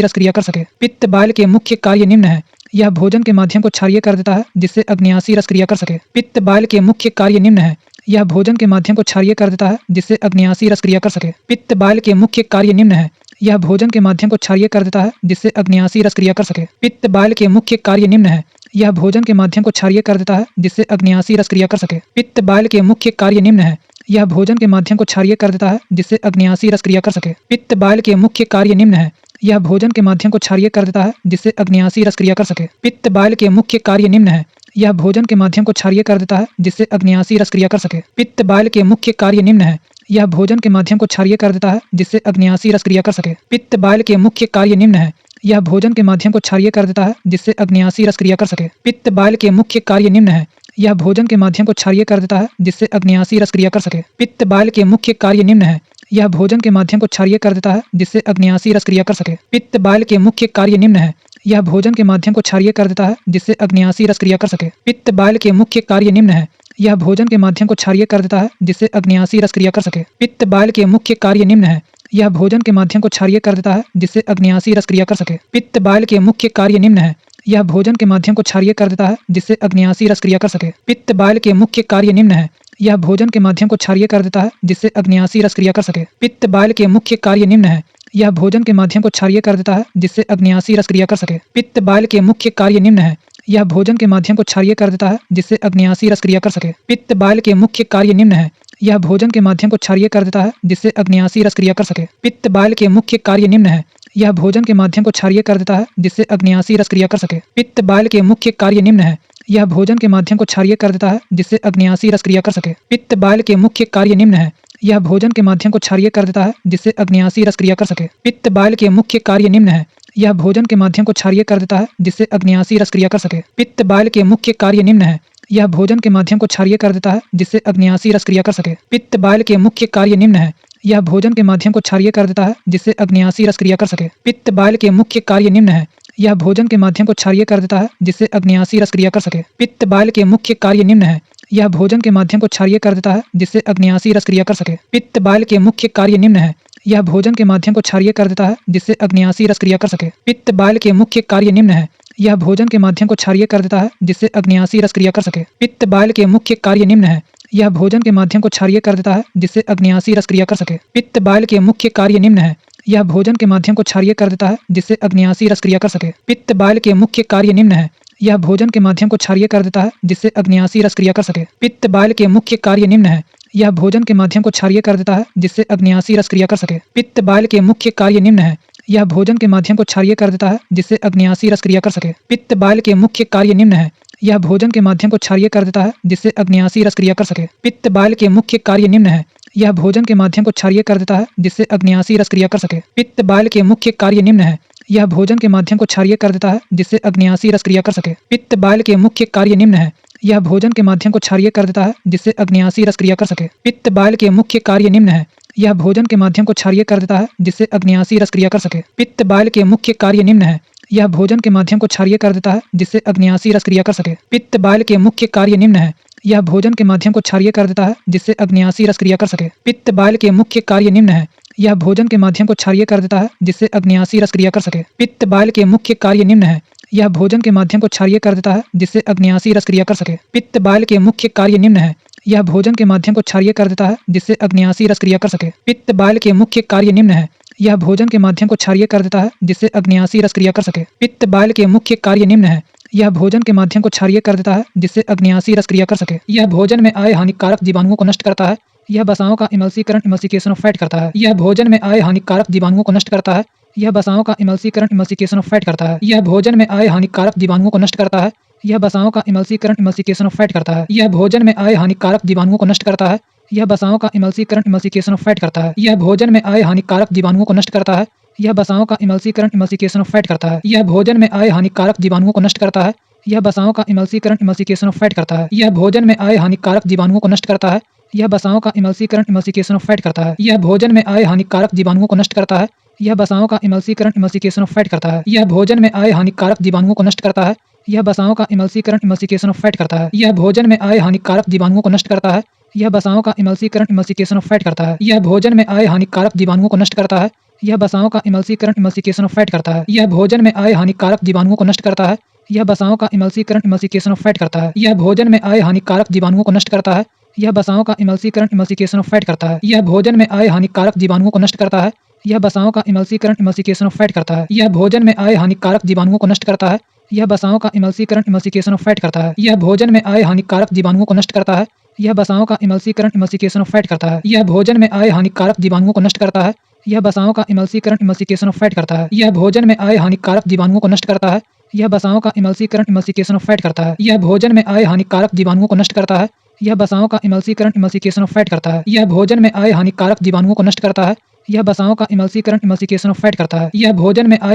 रस क्रिया कर सके। पित्त बाइल के मुख्य कार्य निम्न है। यह भोजन के माध्यम को क्षारीय कर देता है जिससे अग्न्यासी रस क्रिया कर सके। पित्त बाइल के मुख्य कार्य निम्न है। यह भोजन के माध्यम को क्षारीय कर देता है जिससे अग्न्यासी रस क्रिया कर सके। पित्त बाइल के मुख्य कार्य निम्न है। यह भोजन के माध्यम को क्षारीय कर देता है जिससे अग्न्यासी रस क्रिया कर सके। पित्त बाइल के मुख्य कार्य निम्न है। यह भोजन के माध्यम को क्षारीय कर देता है जिससे अग्न्यासी रस क्रिया कर सके। पित्त बाइल के मुख्य कार्य निम्न है। यह भोजन के माध्यम को क्षारीय कर देता है जिससे अग्न्यासी रस क्रिया कर सके। पित्त बाइल के मुख्य कार्य निम्न है। यह भोजन के माध्यम को क्षारीय कर देता है जिससे अग्न्यासी रस क्रिया कर सके। पित्त बाइल के मुख्य कार्य निम्न है। यह भोजन के माध्यम को क्षारीय कर देता है जिससे अग्न्यासी रस क्रिया कर सके। पित्त बाइल के मुख्य कार्य निम्न है। यह भोजन के माध्यम को क्षारीय कर देता है जिससे अग्न्यासी रस क्रिया कर सके। पित्त बाइल के मुख्य कार्य निम्न है। यह भोजन के माध्यम को क्षारीय कर देता है जिससे अग्न्यासी रस क्रिया कर सके। पित्त बाइल के मुख्य कार्य निम्न है। यह भोजन के माध्यम को क्षारीय कर देता है जिससे अग्न्यासी रस क्रिया कर सके। पित्त बाइल के मुख्य कार्य निम्न है। यह भोजन के माध्यम को क्षारीय कर देता है जिससे अग्न्यासी रस क्रिया कर सके। पित्त बाइल के मुख्य कार्य निम्न है। यह भोजन के माध्यम को क्षारीय कर देता है जिससे अग्न्यासी रस क्रिया कर सके। पित्त बाइल के मुख्य कार्य निम्न है। यह भोजन के माध्यम को क्षारीय कर देता है जिससे अग्न्यासी रस क्रिया कर सके। पित्त बाइल के मुख्य कार्य निम्न है। यह भोजन के माध्यम को क्षारीय कर देता है जिससे अग्न्यासी रस क्रिया कर सके। पित्त बाइल के मुख्य कार्य निम्न है। यह भोजन के माध्यम को क्षारीय कर देता है जिससे अग्न्यासी रस क्रिया कर सके। पित्त बाइल के मुख्य कार्य निम्न है। यह भोजन के माध्यम को क्षारीय कर देता है जिससे अग्न्यासी रस क्रिया कर सके। पित्त बाइल के मुख्य कार्य निम्न है। यह भोजन के माध्यम को क्षारीय कर देता है जिससे अग्न्यासी रस क्रिया कर सके। पित्त बाइल के मुख्य कार्य निम्न है। यह भोजन के माध्यम को क्षारीय कर देता है जिससे अग्न्यासी रस क्रिया कर सके। पित्त बाइल के मुख्य कार्य निम्न है। यह भोजन के माध्यम को क्षारीय कर देता है जिससे अग्न्यासी रस क्रिया कर सके। पित्त बाइल के मुख्य कार्य निम्न है। यह भोजन के माध्यम को क्षारीय कर देता है जिससे अग्न्यासी रस क्रिया कर सके। पित्त बाइल के मुख्य कार्य निम्न है। यह भोजन के माध्यम को क्षारीय कर देता है जिससे अग्न्यासी रस क्रिया कर सके। पित्त बाइल के मुख्य कार्य निम्न है। यह भोजन के माध्यम को क्षारीय कर देता है जिससे अग्न्यासी रस क्रिया कर सके। पित्त बाइल के मुख्य कार्य निम्न है। यह भोजन के माध्यम को क्षारीय कर देता है जिससे अग्न्यासी रस क्रिया कर सके। पित्त बाइल के मुख्य कार्य निम्न है। यह भोजन के माध्यम को क्षारीय कर देता है जिससे अग्न्यासी रस क्रिया कर सके। पित्त बाइल के मुख्य कार्य निम्न है। यह भोजन के माध्यम को क्षारीय कर देता है जिससे अग्न्यासी रस क्रिया कर सके। पित्त बाइल के मुख्य कार्य निम्न है। यह भोजन के माध्यम को क्षारीय कर देता है जिससे अग्न्यासी रस क्रिया कर सके। पित्त बाइल के मुख्य कार्य निम्न है। यह भोजन के माध्यम को क्षारीय कर देता है जिससे अग्न्यासी रस क्रिया कर सके। पित्त बाइल के मुख्य कार्य निम्न है। यह भोजन के माध्यम को क्षारीय कर देता है जिससे अग्न्यासी रस क्रिया कर सके। पित्त बाइल के मुख्य कार्य निम्न है। यह भोजन के माध्यम को क्षारीय कर देता है जिससे अग्न्यासी रस क्रिया कर सके। पित्त बाइल के मुख्य कार्य निम्न है। यह भोजन के माध्यम को क्षारीय कर देता है जिससे अग्न्यासी रस क्रिया कर सके। पित्त बाइल के मुख्य कार्य निम्न है। यह भोजन के माध्यम को क्षारीय कर देता है जिससे अग्न्यासी रस क्रिया कर सके। पित्त बाइल के मुख्य कार्य निम्न है। यह भोजन के माध्यम को क्षारीय कर देता है जिससे अग्न्यासी रस क्रिया कर सके। पित्त बाइल के मुख्य कार्य निम्न है। यह भोजन के माध्यम को क्षारीय कर देता है जिससे अग्न्यासी रस क्रिया कर सके। पित्त बाइल के मुख्य कार्य निम्न है। यह भोजन के माध्यम को क्षारीय कर देता है जिससे अग्न्यासी रस क्रिया कर सके। पित्त बाइल के मुख्य कार्य निम्न है। यह भोजन के माध्यम को क्षारीय कर देता है जिससे अग्न्यासी रस क्रिया कर सके। पित्त बाइल के मुख्य कार्य निम्न है। यह भोजन के माध्यम को क्षारीय कर देता है जिससे अग्न्यासी रस क्रिया कर सके। पित्त बाइल के मुख्य कार्य निम्न है। यह भोजन के माध्यम को क्षारीय कर देता है जिससे अग्न्यासी रस क्रिया कर सके। पित्त बाइल के मुख्य कार्य निम्न है। यह भोजन के माध्यम को क्षारीय कर देता है जिससे अग्न्यासी रस क्रिया कर सके। पित्त बाइल के मुख्य कार्य निम्न है। यह भोजन के माध्यम को क्षारीय कर देता है जिससे अग्न्यासी रस क्रिया कर सके। पित्त बाइल के मुख्य कार्य निम्न है। यह भोजन के माध्यम को क्षारीय कर देता है जिससे अग्न्यासी रस क्रिया कर सके। पित्त बाइल के मुख्य कार्य निम्न है। यह भोजन के माध्यम को क्षारीय कर देता है जिससे अग्न्याशी रस क्रिया कर सके। पित्त बाल के मुख्य कार्य निम्न है। यह भोजन के माध्यम को क्षारीय कर देता है जिससे अग्न्याशी रस क्रिया कर सके। पित्त बाल के मुख्य कार्य निम्न है। यह भोजन के माध्यम को क्षारीय कर देता है जिससे अग्न्याशी रस क्रिया कर सके। पित्त बाल के मुख्य कार्य निम्न है। यह भोजन के माध्यम को क्षारीय कर देता है जिससे अग्न्याशी रस क्रिया कर सके। पित्त बाल के मुख्य कार्य निम्न है। यह भोजन के माध्यम को क्षारीय कर देता है जिससे अग्न्याशी रस क्रिया कर सके। पित्त बाल के मुख्य कार्य निम्न है। यह भोजन के माध्यम को क्षारीय कर देता है जिससे अग्न्याशी रस क्रिया कर सके। यह भोजन में आए हानिकारक जीवाणुओं को नष्ट करता है। यह वसाओं का इमल्सीकरण इमल्सिकेशन ऑफ फैट करता है। यह भोजन में आए हानिकारक जीवाणुओं को नष्ट करता है। यह वसाओं का इमल्सीकरण इमल्सिकेशन ऑफ फैट करता है। यह भोजन में आए हानिकारक जीवाणुओं को नष्ट करता है। यह वसाओं का इमल्सीकरण इमल्सिकेशन ऑफ फैट करता है। यह भोजन में आए हानिकारक जीवाणुओं को नष्ट करता है। यह वसाओं का इमल्सीकरण इमल्सिकेशन ऑफ फैट करता है। यह भोजन में आए हानिकारक जीवाणुओं को नष्ट करता है। यह वसाओं का इमल्सीकरण इमल्सिकेशन ऑफ फैट करता है। यह भोजन में आए हानिकारक जीवाणुओं को नष्ट करता है। यह वसाओं का इमल्सीकरण इमल्सिकेशन ऑफ फैट करता है। यह भोजन में आए हानिकारक जीवाणुओं को नष्ट करता है। यह वसाओं का इमल्सीकरण इमल्सिकेशन ऑफ फैट करता है। यह भोजन में आए हानिकारक जीवाणुओं को नष्ट करता है। यह वसाओं का इमल्सीकरण इमल्सिकेशन ऑफ फैट करता है। यह भोजन में आए हानिकारक जीवाणुओं को नष्ट करता है। यह वसाओं का इमल्सीकरण इमल्सिकेशन ऑफ फैट करता है। यह भोजन में आए हानिकारक जीवाणुओं को नष्ट करता है। यह वसाओं का इमल्सीकरण इमल्सिकेशन ऑफ फैट करता है। यह भोजन में आए हानिकारक जीवाणुओं को नष्ट करता है। यह वसाओं का इमल्सीकरण इमल्सिकेशन ऑफ फैट करता है। यह भोजन में आए हानिकारक जीवाणुओं को नष्ट करता है। यह वसाओं का इमल्सीकरण इमल्सिकेशन ऑफ फैट करता है। यह भोजन में आए हानिकारक जीवाणुओं को नष्ट करता है। यह वसाओं का इमल्सीकरण इमल्सिकेशन ऑफ फैट करता है। यह भोजन में आए हानिकारक जीवाणुओं को नष्ट करता है। यह वसाओं का इमल्सीकरण इमल्सिकेशन ऑफ फैट करता है। यह भोजन में आए हानिकारक जीवाणुओं को नष्ट करता है। यह वसाओं का इमल्सीकरण इमल्सिकेशन ऑफ फैट करता है। यह भोजन में आए हानिकारक जीवाणुओं को नष्ट करता है। यह वसाओं का इमल्सीकरण इमल्सिकेशन ऑफ फैट करता है। यह भोजन में आए हानिकारक जीवाणुओं को नष्ट करता है। यह वसाओं का इमल्सीकरण इमल्सिकेशन ऑफ फैट करता है। यह भोजन में आए हानिकारक जीवाणुओं को नष्ट करता है। यह वसाओं का इमल्सीकरण इमल्सिकेशन ऑफ फैट करता है। यह भोजन में आए हानिकारक जीवाणुओं को नष्ट करता है। यह वसाओं का इमल्सीकरण इमल्सिकेशन ऑफ फैट करता है। यह भोजन में आए हानिकारक जीवाणुओं को नष्ट करता है। यह वसाओं का इमल्सीकरण इमल्सिकेशन ऑफ फैट करता है। यह भोजन में आए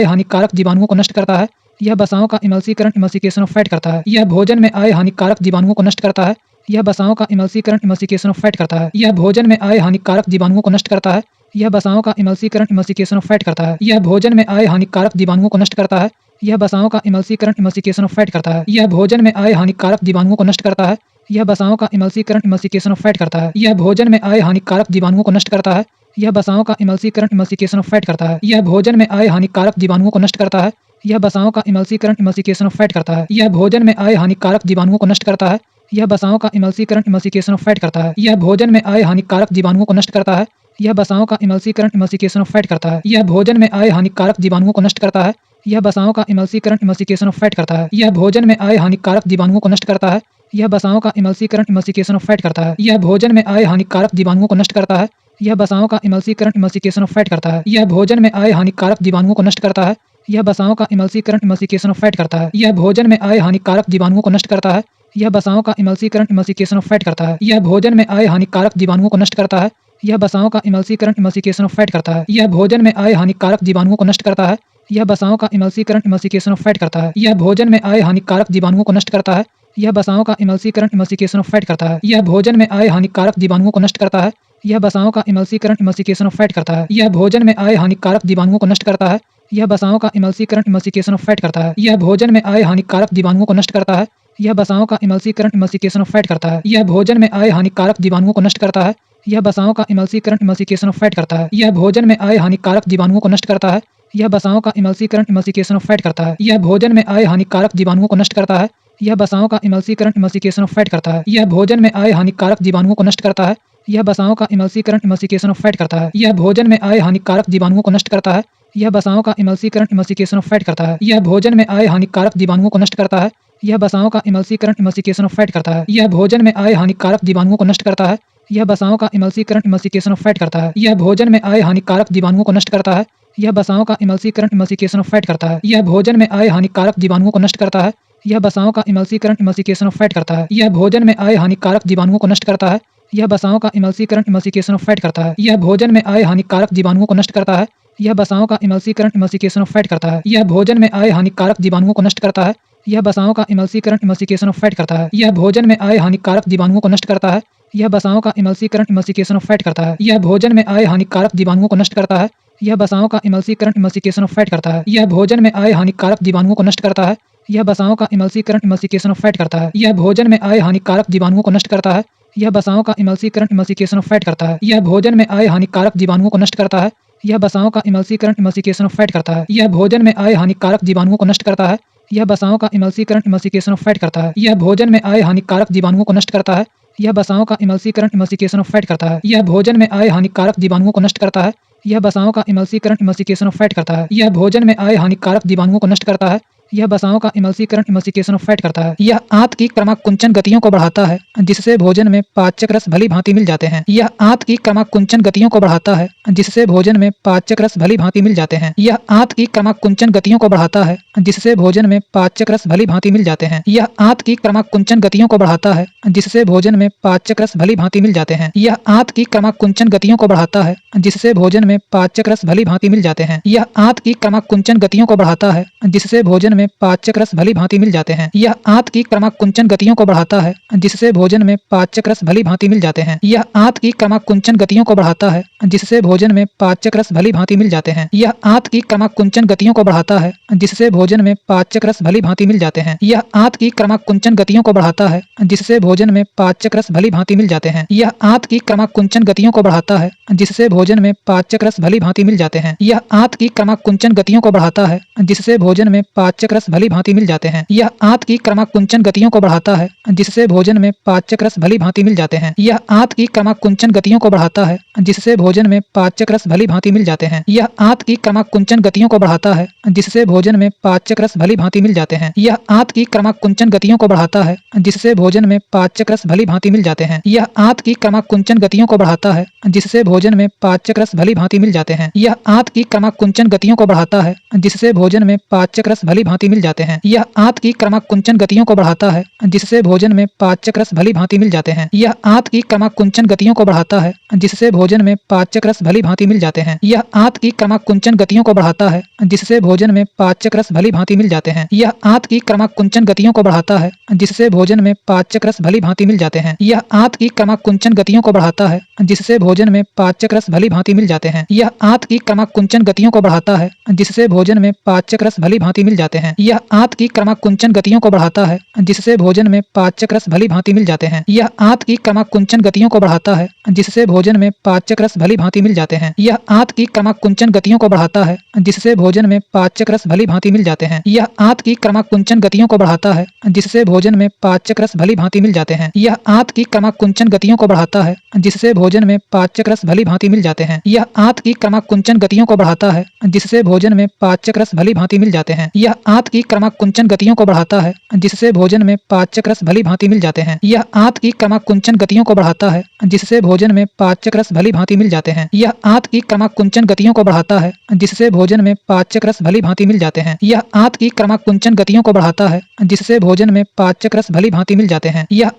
हानिकारक जीवाणुओं को नष्ट करता है। यह वसाओं का इमल्सीकरण इमल्सिकेशन ऑफ फैट करता है। यह भोजन में आए हानिकारक जीवाणुओं को नष्ट करता है। यह वसाओं का इमल्सीकरण इमल्सिकेशन ऑफ फैट करता है। यह भोजन में आए हानिकारक जीवाणुओं को नष्ट करता है। यह वसाओं का इमल्सीकरण इमल्सिकेशन ऑफ फैट करता है। यह भोजन में आए हानिकारक जीवाणुओं को नष्ट करता है। यह वसाओं का इमल्सीकरण इमल्सिकेशन ऑफ फैट करता है। यह भोजन में आए हानिकारक जीवाणुओं को नष्ट करता है। यह वसाओं का इमल्सीकरण इमल्सिकेशन ऑफ फैट करता है। यह भोजन में आए हानिकारक जीवाणुओं को नष्ट करता है। यह वसाओं का इमल्सीकरण इमल्सिकेशन ऑफ फैट करता है। यह भोजन में आए हानिकारक जीवाणुओं को नष्ट करता है। यह वसाओं का इमल्सीकरण इमल्सिकेशन ऑफ फैट करता है। यह भोजन में आए हानिकारक जीवाणुओं को नष्ट करता है। यह वसाओं का इमल्सीकरण इमल्सिकेशन ऑफ फैट करता है। यह भोजन में आए हानिकारक जीवाणुओं को नष्ट करता है। यह वसाओं का इमल्सीकरण इमल्सिकेशन ऑफ फैट करता है। यह भोजन में आए हानिकारक जीवाणुओं को नष्ट करता है। यह वसाओं का इमल्सीकरण इमल्सिकेशन ऑफ फैट करता है। यह भोजन में आए हानिकारक जीवाणुओं को नष्ट करता है। यह वसाओं का इमल्सीकरण इमल्सिकेशन ऑफ फैट करता है। यह भोजन में आए हानिकारक जीवाणुओं को नष्ट करता है। यह वसाओं का इमल्सीकरण इमल्सिकेशन ऑफ फैट करता है। यह भोजन में आए हानिकारक जीवाणुओं को नष्ट करता है। यह वसाओं का इमल्सीकरण इमल्सिकेशन ऑफ फैट करता है। यह भोजन में आए हानिकारक जीवाणुओं को नष्ट करता है। यह वसाओं का इमल्सीकरण इमल्सिकेशन ऑफ फैट करता है। यह भोजन में आए हानिकारक जीवाणुओं को नष्ट करता है। यह वसाओं का इमल्सीकरण इमल्सिकेशन ऑफ फैट करता है। यह भोजन में आए हानिकारक जीवाणुओं को नष्ट करता है। यह वसाओं का इमल्सीकरण इमल्सिकेशन ऑफ फैट करता है। यह भोजन में आए हानिकारक जीवाणुओं को नष्ट करता है। यह वसाओं का इमल्सीकरण इमल्सिकेशन ऑफ फैट करता है। यह भोजन में आए हानिकारक जीवाणुओं को नष्ट करता है। यह वसाओं का इमल्सीकरण इमल्सिकेशन ऑफ फैट करता है। यह भोजन में आए हानिकारक जीवाणुओं को नष्ट करता है। यह वसाओं का इमल्सीकरण इमल्सिकेशन ऑफ फैट करता है। यह भोजन में आए हानिकारक जीवाणुओं को नष्ट करता है। यह वसाओं का इमल्सीकरण इमल्सिकेशन ऑफ फैट करता है। यह भोजन में आए हानिकारक जीवाणुओं को नष्ट करता है। यह वसाओं का इमल्सीकरण इमल्सिकेशन ऑफ फैट करता है। यह भोजन में आए हानिकारक जीवाणुओं को नष्ट करता है। यह वसाओं का इमल्सीकरण इमल्सिकेशन ऑफ फैट करता है। यह भोजन में आए हानिकारक जीवाणुओं को नष्ट करता है। यह वसाओं का इमल्सीकरण इमल्सिकेशन ऑफ फैट करता है। यह भोजन में आए हानिकारक जीवाणुओं को नष्ट करता है। यह वसाओं का इमल्सीकरण इमल्सिकेशन ऑफ फैट करता है। यह भोजन में आए हानिकारक जीवाणुओं को नष्ट करता है। यह वसाओं का इमल्सीकरण इमल्सिकेशन ऑफ फैट करता है। यह भोजन में आए हानिकारक जीवाणुओं को नष्ट करता है। यह वसाओं का इमल्सीकरण इमल्सिकेशन ऑफ फैट करता है। यह भोजन में आए हानिकारक जीवाणुओं को नष्ट करता है। यह वसाओं का इमल्सीकरण इमल्सिकेशन ऑफ फैट करता है। यह भोजन में आए हानिकारक जीवाणुओं को नष्ट करता है। यह वसाओं का इमल्सीकरण इमल्सिकेशन ऑफ फैट करता है। यह भोजन में आए हानिकारक जीवाणुओं को नष्ट करता है। यह वसाओं का इमल्सीकरण इमल्सिकेशन ऑफ फैट करता है। यह भोजन में आए हानिकारक जीवाणुओं को नष्ट करता है। यह वसाओं का इमल्सीकरण इमल्सिकेशन ऑफ फैट करता है। यह भोजन में आए हानिकारक जीवाणुओं को नष्ट करता है। यह वसाओं का इमल्सीकरण इमल्सिकेशन ऑफ फैट करता है। यह भोजन में आए हानिकारक जीवाणुओं को नष्ट करता है। यह वसाओं का इमल्सीकरण इमल्सिकेशन ऑफ फैट करता है। यह भोजन में आए हानिकारक जीवाणुओं को नष्ट करता है। यह वसाओं का इमल्सीकरण इमल्सिकेशन ऑफ फैट करता है। यह भोजन में आए हानिकारक जीवाणुओं को नष्ट करता है। यह वसाओं का इमल्सीकरण इमल्सिकेशन ऑफ फैट करता है। यह भोजन में आए हानिकारक जीवाणुओं को नष्ट करता है। यह वसाओं का इमल्सीकरण इमल्सिफिकेशन ऑफ फैट करता है। यह भोजन में आए हानिकारक जीवाणुओं को नष्ट करता है। यह वसाओं का इमल्सीकरण इमल्सिफिकेशन ऑफ फैट करता है। यह भोजन में आए हानिकारक जीवाणुओं को नष्ट करता है। यह वसाओं का इमल्सीकरण इमल्सिफिकेशन ऑफ फैट करता है। यह भोजन में आए हानिकारक जीवाणुओं को नष्ट करता है। यह वसाओं का इमल्सीकरण इमल्सिफिकेशन ऑफ फैट करता है। यह भोजन में आए हानिकारक जीवाणुओं को नष्ट करता है। यह वसाओं का इमल्सीकरण इमल्सिफिकेशन ऑफ फैट करता है। यह भोजन में आए हानिकारक जीवाणुओं को नष्ट करता है। यह वसाओं का इमल्सीकरण इमल्सिफिकेशन ऑफ फैट करता है। यह भोजन में आए हानिकारक जीवाणुओं को नष्ट करता है। यह वसाओं का इमल्सीकरण इमल्सिफिकेशन ऑफ फैट करता है। यह आंत की क्रमाकुंचन गतियों को बढ़ाता है, जिससे भोजन में पाचक रस भली भांति मिल जाते हैं। यह आंत की क्रमाकुंचन गतियों को बढ़ाता है, जिससे भोजन में पाचक रस भली भांति मिल जाते हैं। यह आंत की क्रमाकुंचन गतियों को बढ़ाता है, जिससे भोजन में पाचक रस भली भांति मिल जाते हैं। यह आंत की क्रमाकुंचन गतियों को बढ़ाता है, जिससे भोजन में पाचक रस भली भांति मिल जाते हैं। यह आंत की क्रमाकुंचन गतियों को बढ़ाता है, जिससे भोजन में पाचक रस भली भांति मिल जाते हैं। यह आंत की क्रमाकुंचन गतियों को बढ़ाता है, जिससे भोजन में पाचक रस भली भांति मिल जाते हैं। यह आंत की क्रमाकुंचन गतियों को बढ़ाता है, जिससे भोजन में पाचक रस भली भांति मिल जाते हैं। यह आंत की क्रमाकुंचन गतियों को बढ़ाता है, जिससे भोजन में पाचक रस भली भांति मिल जाते हैं। यह आंत की क्रमाकुंचन गतियों को बढ़ाता है, जिससे भोजन में पाचक रस भली भांति मिल जाते हैं। यह आंत की क्रमाकुंचन गतियों को बढ़ाता है, जिससे भोजन में पाचक रस भली भांति मिल जाते हैं। यह आंत की क्रमाकुंचन गतियों को बढ़ाता है, जिससे भोजन में पाचक रस भली भांति मिल जाते हैं। यह आंत की क्रमाकुंचन गतियों को बढ़ाता है, जिससे भोजन में पाचक रस भली भांति मिल जाते हैं। यह आंत की क्रमाकुंचन गतियों को बढ़ाता है, जिससे भोजन में पाचक रस भली भांति मिल जाते हैं। यह आंत की क्रमाकुंचन गतियों को बढ़ाता है, जिससे भोजन में पाचक रस भली भांति मिल जाते हैं। यह आंत की क्रमाकुंचन गतियों को बढ़ाता है, जिससे भोजन में पाचक रस भली भांति मिल जाते हैं। यह आंत की क्रमाकुंचन गतियों को बढ़ाता है, जिससे भोजन में पाचक रस भली भांति मिल जाते हैं। यह आंत की क्रमाकुंचन गतियों को बढ़ाता है, जिससे भोजन में पाचक रस भली भांति मिल जाते हैं। यह आंत की क्रमाकुंचन गतियों को बढ़ाता है, जिससे भोजन में पाचक रस भली भांति मिल जाते हैं। यह आंत की क्रमाकुंचन गतियों को बढ़ाता है, जिससे भोजन में पाचक रस भली भांति मिल जाते हैं। यह आंत की क्रमाकुंचन गतियों को बढ़ाता है, जिससे भोजन में पाचक रस भली भांति मिल जाते हैं। यह आंत की क्रमाकुंचन गतियों को बढ़ाता है, जिससे भोजन में पाचक रस भली भांति मिल जाते हैं। यह आंत की क्रमाकुंचन गतियों को बढ़ाता है, जिससे भोजन में पाचक रस भली भांति मिल जाते हैं। यह आंत की क्रमाकुंचन गतियों को बढ़ाता है, जिससे भोजन में पाचक रस भली भांति मिल जाते हैं। यह आंत की क्रमाकुंचन गतियों को बढ़ाता है, जिससे भोजन में पाचक रस भली भांति मिल जाते हैं। यह आंत की क्रमाकुंचन गतियों को बढ़ाता है, जिससे भोजन में पाचक रस भली भांति मिल जाते हैं। यह आंत की क्रमाकुंचन गतियों को बढ़ाता है, जिससे भोजन में पाचक रस भली भांति मिल जाते हैं। यह आंत की क्रमाकुंचन गतियों को बढ़ाता है, जिससे भोजन में पाचक रस भली भांति मिल जाते हैं। यह आंत की क्रमाकुंचन गतियों को बढ़ाता है, जिससे भोजन में पाचक रस भली भांति मिल जाते हैं। यह आंत की क्रमाकुंचन गतियों को बढ़ाता है, जिससे भोजन में पाचक रस भली भांति मिल जाते हैं। यह आंत की क्रमाकुंचन गतियों को बढ़ाता है, जिससे भोजन में पाचक रस भली भांति मिल जाते हैं। यह आंत की क्रमाकुंचन गतियों को बढ़ाता है, जिससे भोजन में पाचक रस भली भांति मिल जाते हैं। यह आंत की क्रमाकुंचन गतियों को बढ़ाता है, जिससे भोजन में पाचक रस भली भांति मिल जाते हैं। यह आंत की क्रमाकुंचन गतियों को बढ़ाता है, जिससे भोजन में पाचक रस भली भांति मिल जाते हैं। यह आंत की क्रमाकुंचन गतियों को बढ़ाता है, जिससे भोजन में पाचक रस भली भांति मिल जाते हैं। यह आंत की क्रमाकुंचन गतियों को बढ़ाता है, जिससे भोजन में पाचक रस भली भांति मिल जाते हैं। यह आंत की क्रमाकुंचन गतियों को बढ़ाता है, जिससे भोजन में पाचक रस भली भांति मिल जाते हैं। यह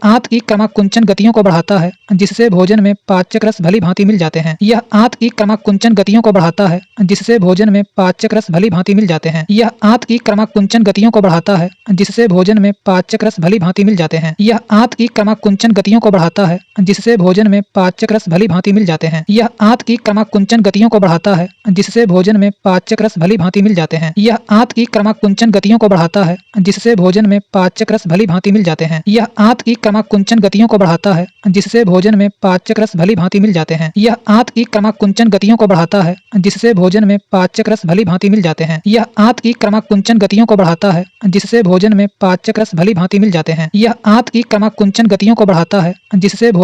आंत की क्रमाकुंचन गतियों को बढ़ाता है, जिससे भोजन में पाचक रस भली भांति मिल जाते हैं। यह आंत की क्रमाकुंचन गतियों को बढ़ाता है, जिससे भोजन में पाचक रस भली भांति मिल जाते हैं। यह आंत की क्रमाकुंचन गतियों को बढ़ाता है, जिससे भोजन में पाचक रस भली भांति मिल जाते हैं। यह आंत की क्रमाकुंचन गतियों को बढ़ाता है, जिससे भोजन में पाचक रस भली भांति मिल जाते हैं। यह आंत की क्रमाकुंचन गतियों को बढ़ाता है, जिससे भोजन में पाचक रस भली भांति मिल जाते हैं। यह आंत की क्रमाकुंचन गतियों को बढ़ाता है, जिससे भोजन में पाचक रस भली भांति मिल जाते हैं। यह आंत की क्रमाकुंचन गतियों को बढ़ाता है, जिससे भोजन में पाचक रस भली भांति मिल जाते हैं। यह आंत की क्रमाकुंचन गतियों को बढ़ाता है, जिससे भोजन में पाचक रस भली भांति मिल जाते हैं। यह आंत की क्रमाकुंचन गतियों को बढ़ाता है, जिससे भोजन में पाचक रस भली भांति मिल जाते हैं। यह आंत की क्रमाकुंचन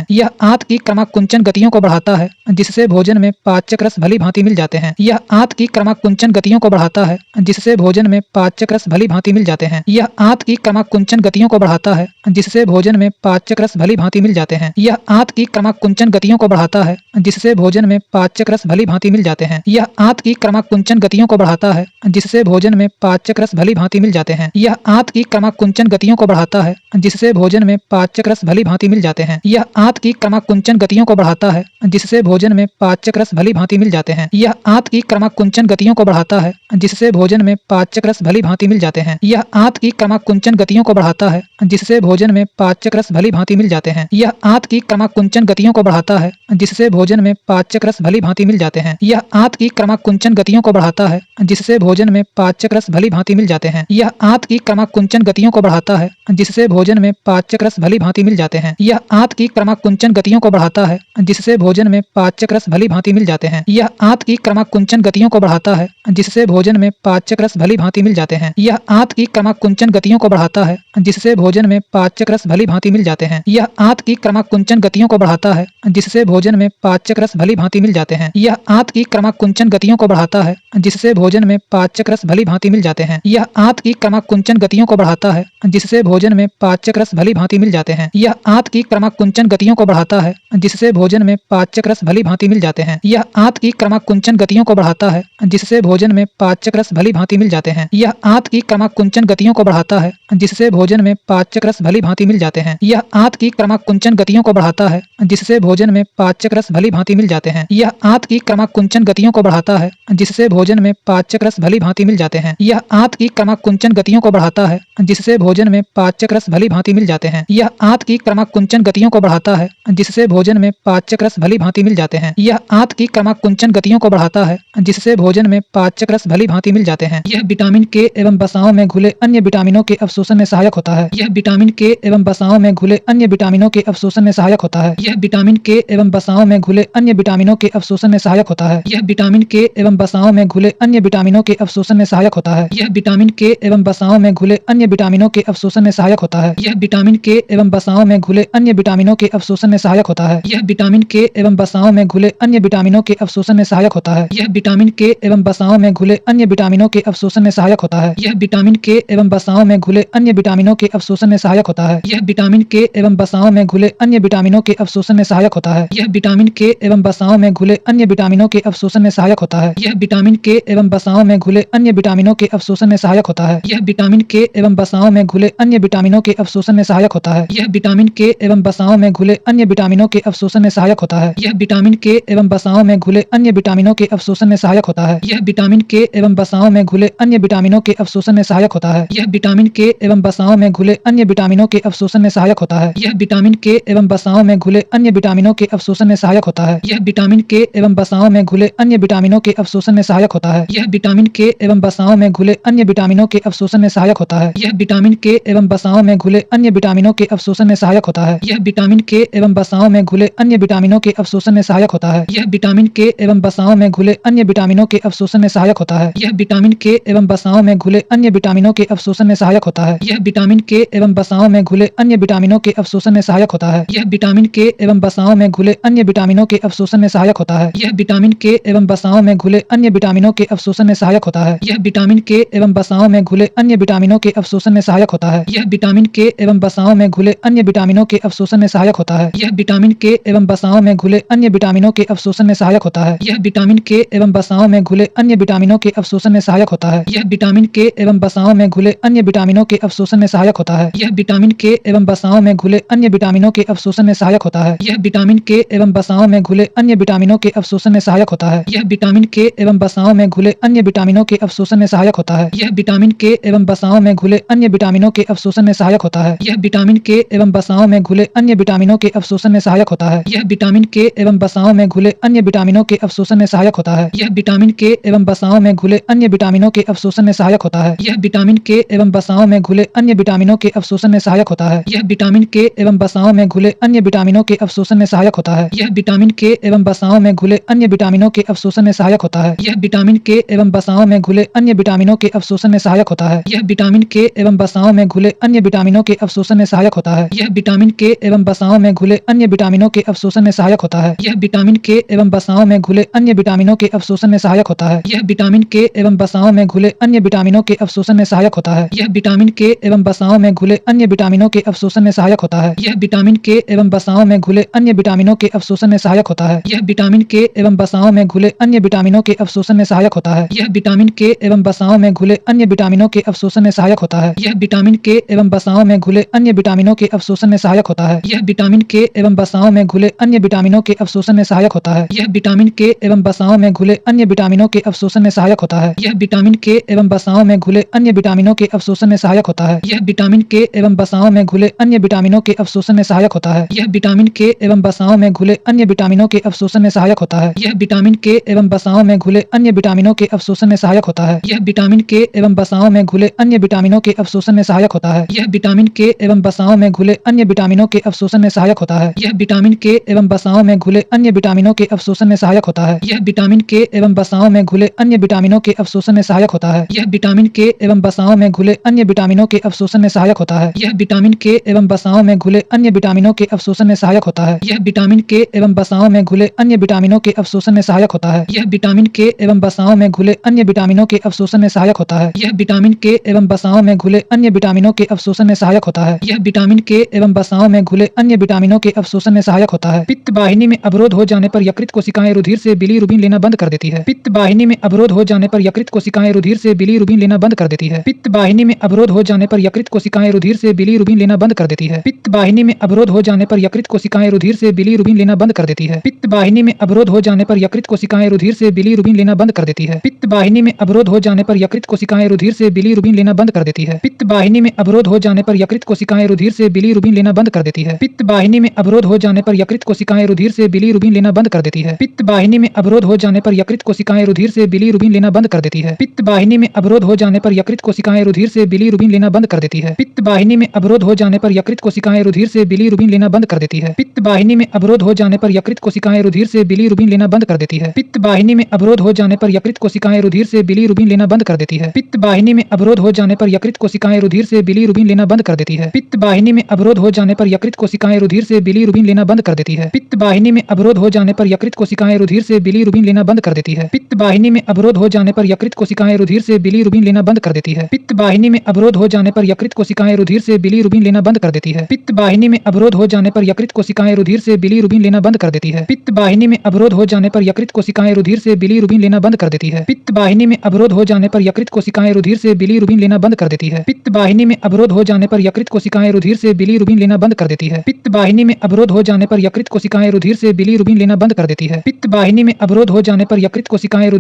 गतियों को बढ़ाता है, जिससे भोजन में पाचक रस भली भांति मिल जाते हैं। यह आंत की क्रमाकुंचन गतियों को बढ़ाता है, जिससे भोजन में पाचक रस भली भांति मिल जाते हैं। यह आंत की क्रमाकुंचन गतियों को बढ़ाता है, जिससे भोजन में पाचक रस भली भांति मिल जाते हैं। यह आंत की क्रमाकुंचन गतियों को बढ़ाता है, जिससे भोजन में पाचक रस भली भांति मिल जाते हैं। यह आंत की क्रमाकुंचन गतियों को बढ़ाता है, जिससे भोजन में पाचक रस भली भांति मिल जाते हैं। यह आंत की क्रमाकुंचन गतियों को बढ़ाता है, जिससे भोजन में पाचक रस भली भांति मिल जाते हैं। यह आंत की क्रमाकुंचन गतियों को बढ़ाता है, जिससे भोजन में पाचक रस भली भांति मिल जाते हैं। यह आंत की क्रमाकुंचन गतियों को बढ़ाता है, जिससे भोजन में पाचक रस भली भांति मिल जाते हैं। यह आंत की क्रमाकुंचन गतियों को बढ़ाता है, जिससे भोजन में पाचक रस भली भांति मिल जाते हैं। यह आंत की क्रमाकुंचन गतियों को बढ़ाता है, जिससे जिससे भोजन में पाचक रस भली भांति मिल जाते हैं। यह आंत की क्रमाकुंचन गतियों को बढ़ाता है, जिससे भोजन में पाचक रस भली भांति मिल जाते हैं। यह आंत की क्रमाकुंचन गतियों को बढ़ाता है, जिससे भोजन में पाचक रस भली भांति मिल जाते हैं। यह आंत की क्रमाकुंचन गतियों को बढ़ाता है, जिससे भोजन में पाचक रस भली भांति मिल जाते हैं। यह आंत की क्रमाकुंचन गतियों को बढ़ाता है, जिससे भोजन में पाचक रस भली भांति मिल जाते हैं। यह आंत की क्रमाकुंचन गतियों को बढ़ाता है, जिससे भोजन में पाचक रस भली भांति मिल जाते हैं। यह आंत की क्रमाकुंचन गतियों को बढ़ाता है, जिससे भोजन में पाचक रस भली भांति मिल जाते हैं। यह आंत की क्रमाकुंचन गतियों को बढ़ाता है, जिससे भोजन में पाचक रस भली भांति मिल जाते हैं। यह आंत की क्रमाकुंचन गतियों को बढ़ाता है, जिससे भोजन में पाचक रस भली भांति मिल जाते हैं। यह आंत की क्रमाकुंचन गतियों को बढ़ाता है, जिससे भोजन में पाचक रस भली भांति मिल जाते हैं। यह आंत की क्रमाकुंचन गतियों को बढ़ाता है, जिससे भोजन में पाचक रस भली भांति मिल जाते हैं। यह आंत की क्रमाकुंचन गतियों को बढ़ाता है, जिससे भोजन में पाचक रस भली भांति मिल जाते हैं। यह आंत की क्रमाकुंचन गतियों को बढ़ाता है, जिससे भोजन में पाचक रस भली भांति मिल जाते हैं। यह आंत की क्रमाकुंचन गतियों को बढ़ाता है, जिससे भोजन में पाचक रस भली भांति मिल जाते हैं। यह आंत की क्रमाकुंचन गतियों को बढ़ाता है, जिससे भोजन में पाचक रस भली भांति मिल जाते हैं। यह आंत की क्रमाकुंचन गतियों को बढ़ाता है, जिससे भोजन में पाचक रस भली भांति मिल जाते हैं। यह विटामिन के एवं वसाओं में घुले अन्य विटामिनों के अवशोषण में सहायक होता है। यह विटामिन के एवं वसाओं में घुले अन्य विटामिनों के अवशोषण में सहायक होता है। यह विटामिन के एवं वसाओं में घुले अन्य विटामिनों के अवशोषण में सहायक होता है। यह विटामिन के एवं वसाओं में घुले अन्य विटामिनों के अवशोषण में सहायक होता है। यह विटामिन के एवं वसाओं में घुले अन्य विटामिनों के अवशोषण में सहायक होता है। यह विटामिन के एवं वसाओं में घुले अन्य विटामिनों के अवशोषण में सहायक होता है। यह विटामिन के एवं वसाओं में घुले अन्य विटामिनों के अवशोषण में सहायक होता है। यह विटामिन के एवं वसाओं में घुले अन्य विटामिनों के अवशोषण में सहायक होता है। यह विटामिन के एवं वसाओं में घुले अन्य विटामिनों के अवशोषण में सहायक होता है। यह विटामिन के एवं वसाओं में घुले अन्य विटामिनों के अवशोषण में सहायक होता है। यह विटामिन के एवं वसाओं में घुले अन्य विटामिनों के अवशोषण में सहायक होता है। यह विटामिन के एवं वसाओं में घुले अन्य विटामिनों के अवशोषण में सहायक होता है। यह विटामिन के एवं वसाओं में घुले अन्य विटामिनों के अवशोषण में सहायक होता है। यह विटामिन के एवं वसाओं में घुले अन्य विटामिनों के अवशोषण में सहायक होता है। यह विटामिन के एवं वसाओं में घुले अन्य विटामिनों के अवशोषण में सहायक होता है। यह विटामिन के एवं वसाओं में घुले अन्य विटामिनों के अवशोषण में सहायक होता है। यह विटामिन के एवं वसाओं में घुले अन्य विटामिनों के अवशोषण में सहायक होता है। यह विटामिन के एवं वसाओं में घुले अन्य विटामिनों के अवशोषण में सहायक होता है। यह विटामिन के एवं वसाओं में घुले अन्य विटामिनों के अवशोषण में सहायक होता है। यह विटामिन के एवं वसाओं में घुले अन्य विटामिनों के अवशोषण में सहायक होता है। यह विटामिन के एवं वसाओं में घुले अन्य विटामिनों के अवशोषण में सहायक होता है। यह विटामिन के एवं वसाओं में घुले अन्य विटामिनों के अवशोषण में सहायक होता है। यह विटामिन के एवं वसाओं में घुले अन्य विटामिनों के अवशोषण में सहायक होता है। यह विटामिन के एवं वसाओं में घुले अन्य विटामिनों के अवशोषण में सहायक होता है। यह विटामिन के एवं वसाओं में घुले अन्य विटामिनों के अवशोषण में सहायक होता है। यह विटामिन के एवं वसाओं में घुले अन्य विटामिनों के अवशोषण में सहायक होता है। यह विटामिन के एवं वसाओं में घुले अन्य विटामिनों के अवशोषण में सहायक होता है। यह विटामिन के एवं वसाओं में घुले अन्य विटामिनों के अवशोषण में सहायक होता है। यह विटामिन के एवं वसाओं में घुले अन्य विटामिनों के अवशोषण में सहायक होता है। यह विटामिन के एवं वसाओं में घुले अन्य विटामिनों के अवशोषण में सहायक होता है। यह विटामिन के एवं वसाओं में घुले अन्य विटामिनों के अवशोषण में सहायक होता है। यह विटामिन के एवं वसाओं में घुले अन्य विटामिनों के अवशोषण में सहायक होता है। यह विटामिन के एवं वसाओं में घुले अन्य विटामिनों के अवशोषण में सहायक होता है। यह विटामिन के एवं वसाओं में घुले अन्य विटामिनों के अवशोषण में सहायक होता है। यह विटामिन के एवं वसाओं में घुले अन्य विटामिनों के अवशोषण में सहायक होता है। यह विटामिन के एवं वसाओं में घुले अन्य विटामिनों के अवशोषण में सहायक होता है। यह विटामिन के एवं वसाओं में घुले अन्य विटामिनों के अवशोषण में सहायक होता है। यह विटामिन के एवं वसाओं में घुले अन्य विटामिनों के अवशोषण में सहायक होता है। यह विटामिन के एवं वसाओं में घुले अन्य विटामिनों के अवशोषण में सहायक होता है। यह विटामिन के एवं वसाओं में घुले अन्य विटामिनों के अवशोषण में सहायक होता है। यह विटामिन के एवं वसाओं में घुले अन्य विटामिनों के अवशोषण में सहायक होता है। यह विटामिन के एवं वसाओं में घुले अन्य विटामिनों के अवशोषण में सहायक होता है। यह विटामिन के एवं वसाओं में घुले अन्य विटामिनों के अवशोषण में सहायक होता है। यह विटामिन के एवं वसाओं में घुले अन्य विटामिनों के अवशोषण में सहायक होता है। यह विटामिन के एवं वसाओं में घुले अन्य विटामिनों के अवशोषण में सहायक होता है। यह विटामिन के एवं वसाओं में घुले अन्य विटामिनों के अवशोषण में सहायक होता है। यह विटामिन के एवं वसाओं में घुले अन्य विटामिनों के अवशोषण में सहायक होता है। यह विटामिन के एवं वसाओं में घुले अन्य विटामिनों के अवशोषण में सहायक होता है। यह विटामिन के एवं वसाओं में घुले अन्य विटामिनों के अवशोषण में सहायक होता है। यह विटामिन के एवं वसाओं में घुले अन्य विटामिनों के अवशोषण में सहायक होता है। यह विटामिन के एवं वसाओं में घुले अन्य विटामिनों के अवशोषण में सहायक होता है। यह विटामिन के एवं वसाओं में घुले अन्य विटामिनों के अवशोषण में सहायक होता है। यह विटामिन के एवं वसाओं में घुले अन्य विटामिनों के अवशोषण में सहायक होता है। यह विटामिन के एवं वसाओं में घुले अन्य विटामिनों के अवशोषण में सहायक होता है। यह विटामिन के एवं वसाओं में घुले अन्य विटामिनों के अवशोषण में सहायक होता है। यह विटामिन के एवं वसाओं में घुले अन्य विटामिनों के अवशोषण में सहायक होता है। यह विटामिन के एवं वसाओं में घुले अन्य विटामिनों के अवशोषण में सहायक होता है। यह विटामिन के एवं वसाओं में घुले अन्य विटामिनों के अवशोषण में सहायक होता है। यह विटामिन के एवं वसाओं में घुले अन्य विटामिनों के अवशोषण में सहायक होता है। यह विटामिन के एवं वसाओं में घुले अन्य विटामिनों के अवशोषण में सहायक होता है। यह विटामिन के एवं वसाओं में घुले अन्य विटामिनों के अवशोषण में सहायक होता है। यह विटामिन के एवं वसाओं में घुले अन्य विटामिनों के अवशोषण में सहायक होता है। यह विटामिन के एवं वसाओं में घुले अन्य विटामिनों के अवशोषण में सहायक होता है। यह विटामिन के एवं वसाओं में घुले अन्य विटामिनों के अवशोषण में सहायक होता है। यह विटामिन के एवं वसाओं में घुले अन्य विटामिनों के अवशोषण में सहायक होता है। यह विटामिन के एवं वसाओं में घुले अन्य विटामिनों के अवशोषण में सहायक होता है। यह विटामिन के एवं वसाओं में घुले अन्य विटामिनों के अवशोषण में सहायक होता है। यह विटामिन के एवं वसाओं में घुले अन्य विटामिनों के अवशोषण में सहायक होता है। पित्त वाहिनी में अवरोध हो जाने पर यकृत कोशिकाएं रुधिर से बिलीरुबिन लेना बंद कर देती है। पित्त वाहिनी में अवरोध हो जाने पर यकृत कोशिकाएं रुधिर से बिलीरुबिन लेना बंद कर देती है। पित्त वाहिनी में अवरोध हो जाने पर यकृत कोशिकाएं रुधिर से बिलीरुबिन लेना बंद कर देती है। पित्त वाहिनी में अवरोध हो जाने पर यकृत कोशिकाएं रुधिर से बिलीरुबिन लेना बंद कर देती है। पित्त वाहिनी में अवरोध हो जाने पर यकृत कोशिकाएं रुधिर से बिलीरुबिन लेना बंद कर देती है। पित्त वाहिनी में अवरोध हो जाने पर यकृत कोशिकाएं रुधिर से बिलीरुबिन लेना बंद कर देती है। पित्त वाहिनी में अवरोध हो जाने पर यकृत कोशिकाएं रुधिर से बिलीरुबिन लेना बंद कर देती है। पित्त वाहिनी में अवरोध हो जाने पर यकृत कोशिकाएं रुधिर से बिलीरुबिन लेना बंद कर देती है। पित्त वाहिनी में अवरोध हो जाने पर यकृत कोशिकाएं रुधिर से बिलीरुबिन लेना बंद कर देती है। पित्त वाहिनी में अवरोध हो जाने पर यकृत कोशिकाएं रुधिर से बिलीरुबिन लेना बंद कर देती है। पित्त वाहिनी में अवरोध हो जाने पर यकृत कोशिकाएं रुधिर से बिलीरुबिन लेना बंद कर देती है। पित्त वाहिनी में अवरोध हो जाने पर यकृत कोशिकाएं रुधिर से बिलीरुबिन लेना बंद कर देती है। पित्त वाहिनी में अवरोध हो जाने पर यकृत कोशिकाएं रुधिर से बिलीरुबिन लेना बंद कर देती है। पित्त वाहिनी में अवरोध हो जाने पर यकृत कोशिकाएं रुधिर से बिलीरुबिन लेना बंद कर देती है। पित्त वाहिनी में अवरोध हो जाने पर यकृत कोशिकाएं रुधिर से बिलीरुबिन लेना बंद कर देती है। पित्त वाहिनी में अवरोध हो जाने पर यकृत कोशिकाएं रुधिर से बिलीरुबिन लेना बंद कर देती है। पित्त वाहिनी में अवरोध हो जाने पर यकृत कोशिकाएं रुधिर से बिलीरुबिन लेना बंद कर देती है। पित्त वाहिनी में अवरोध हो जाने पर यकृत कोशिकाएं रुधिर से बिलीरुबिन लेना बंद कर देती है। पित्त वाहिनी में अवरोध हो जाने पर यकृत कोशिकाएं रुधिर से बिलीरुबिन लेना बंद कर देती है। पित्त वाहिनी में अवरोध हो जाने पर यकृत कोशिकाएं रुधिर से बिलीरुबिन लेना बंद कर देती है। पित्त वाहिनी में अवरोध हो जाने पर यकृत कोशिकाएं रुधिर से बिलीरुबिन लेना बंद कर देती है। पित्त वाहिनी में अवरोध हो जाने पर यकृत कोशिकाएं रुधिर से बिलीरुबिन लेना बंद कर देती है। पित्त वाहिनी में अवरोध हो जाने पर यकृत कोशिकाएं रुधिर से बिलीरुबिन लेना बंद कर देती है। पित्त वाहिनी में अवरोध हो जाने पर यकृत कोशिकाएं रुधिर से बिलीरुबिन लेना बंद कर देती है। पित्त वाहिनी में अवरोध हो जाने पर यकृत कोशिकाएं रुधिर से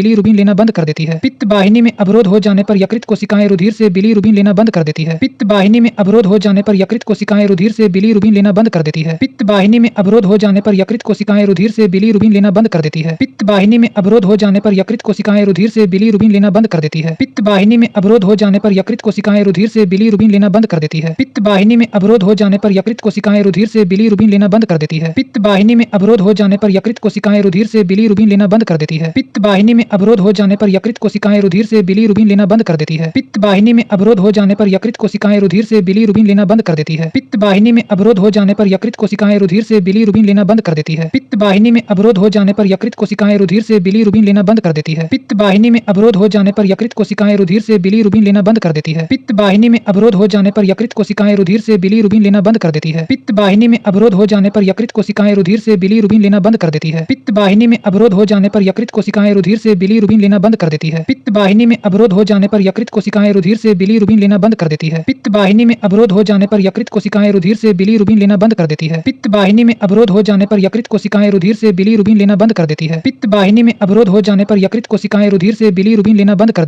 बिलीरुबिन लेना बंद कर देती है। पित्त वाहिनी में अवरोध हो जाने पर यकृत कोशिकाएं रुधिर से बिलीरुबिन लेना बंद कर देती है। पित्त वाहिनी में अवरोध हो जाने पर यकृत कोशिकाएं रुधिर से बिलीरुबिन लेना बंद कर देती है। पित्त वाहिनी में अवरोध हो जाने पर यकृत कोशिकाएं रुधिर से बिलीरुबिन लेना बंद कर देती है। पित्त वाहिनी में अवरोध हो जाने पर यकृत कोशिकाएं रुधिर से बिलीरुबिन लेना बंद कर देती है। पित्त वाहिनी में अवरोध हो जाने पर यकृत कोशिकाएं रुधिर से बिलीरुबिन लेना बंद कर देती है। पित्त वाहिनी में अवरोध हो जाने पर यकृत कोशिकाएं रुधिर से बिलीरुबिन लेना बंद कर देती है। पित्त वाहिनी में अवरोध हो जाने पर यकृत कोशिकाएं रुधिर से बिलीरुबिन लेना बंद कर देती है। पित्त वाहिनी में अवरोध हो जाने पर यकृत कोशिकाएं रुधिर से बिलीरुबिन लेना बंद कर देती है। पित्त वाहिनी में अवरोध हो जाने पर यकृत कोशिकाएं रुधिर से बिलीरुबिन लेना बंद कर देती है। पित्त वाहिनी में अवरोध हो जाने पर यकृत कोशिकाएं रुधिर से बिलीरुबिन लेना बंद कर देती है। पित्त वाहिनी में अवरोध हो जाने पर यकृत कोशिकाएं रुधिर से बिलीरुबिन लेना बंद कर देती है। पित्त वाहिनी में अवरोध हो जाने पर यकृत कोशिकाएं रुधिर से बिलीरुबिन लेना बंद कर देती है। पित्त वाहिनी में अवरोध हो जाने पर यकृत कोशिकाएं रुधिर से बिलीरुबिन लेना बंद कर देती है। पित्त वाहिनी में अवरोध हो जाने पर यकृत कोशिकाएं रुधिर से बिलीरुबिन लेना बंद कर देती है। पित्त वाहिनी में अवरोध हो जाने पर यकृत कोशिकाएं रुधिर से बिलीरुबिन लेना बंद कर देती है। पित्त वाहिनी में अवरोध हो जाने पर यकृत कोशिकाएं रुधिर से बिलीरुबिन लेना बंद कर देती है। पित्त वाहिनी में अवरोध हो जाने पर यकृत कोशिकाएं रुधिर से बिलीरुबिन लेना बंद कर देती है। पित्त वाहिनी में अवरोध हो जाने पर यकृत कोशिकाएं रुधिर से बिलीरुबिन लेना बंद कर देती है। पित्त वाहिनी में अवरोध हो जाने पर यकृत कोशिकाएं रुधिर से बिलीरुबिन लेना बंद कर देती है। पित्त वाहिनी में अवरोध हो जाने पर यकृत कोशिकाएं रुधिर से बिलीरुबिन लेना बंद कर देती है। पित्त वाहिनी में अवरोध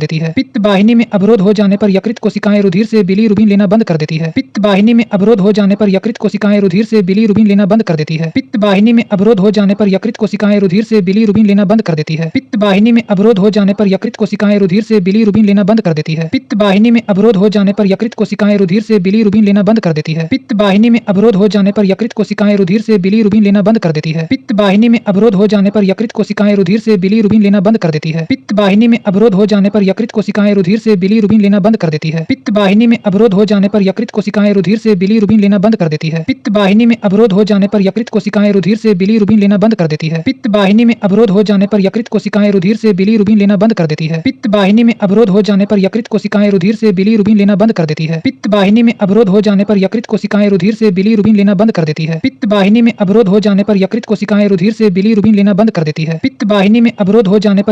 हो जाने पर यकृत कोशिकाएं रुधिर से बिलीरुबिन लेना बंद कर देती है। पित्त वाहिनी में अवरोध हो जाने पर यकृत कोशिकाएं रुधिर से बिलीरुबिन लेना बंद कर देती है। पित्त वाहिनी में अवरोध हो जाने पर यकृत कोशिकाएं रुधिर से बिलीरुबिन लेना बंद कर देती है। पित्त वाहिनी में अवरोध हो जाने पर यकृत कोशिकाएं रुधिर से बिलीरुबिन लेना बंद कर देती है। पित्त वाहिनी में अवरोध हो जाने पर यकृत कोशिकाएं रुधिर से बिलीरुबिन लेना बंद कर देती है। पित्त वाहिनी में अवरोध हो जाने पर यकृत कोशिकाएं रुधिर से बिलीरुबिन लेना बंद कर देती है। पित्त वाहिनी में अवरोध हो जाने पर यकृत कोशिकाएं रुधिर से बिलीरुबिन लेना बंद कर देती है। पित्त वाहिनी में अवरोध हो जाने पर यकृत कोशिकाएं रुधिर से बिलीरुबिन लेना बंद कर देती है। पित्त वाहिनी में अवरोध हो जाने पर यकृत कोशिकाएं रुधिर से बिलीरुबिन लेना बंद कर देती है। पित्त वाहिनी में अवरोध हो जाने पर यकृत कोशिकाएं रुधिर से बिलीरुबिन लेना बंद कर देती है। पित्त वाहिनी में अवरोध हो जाने पर यकृत कोशिकाएं रुधिर से बिलीरुबिन लेना बंद कर देती है। पित्त वाहिनी में अवरोध हो जाने पर यकृत कोशिकाएं रुधिर से बिलीरुबिन लेना बंद कर देती है। पित्त वाहिनी में अवरोध हो जाने पर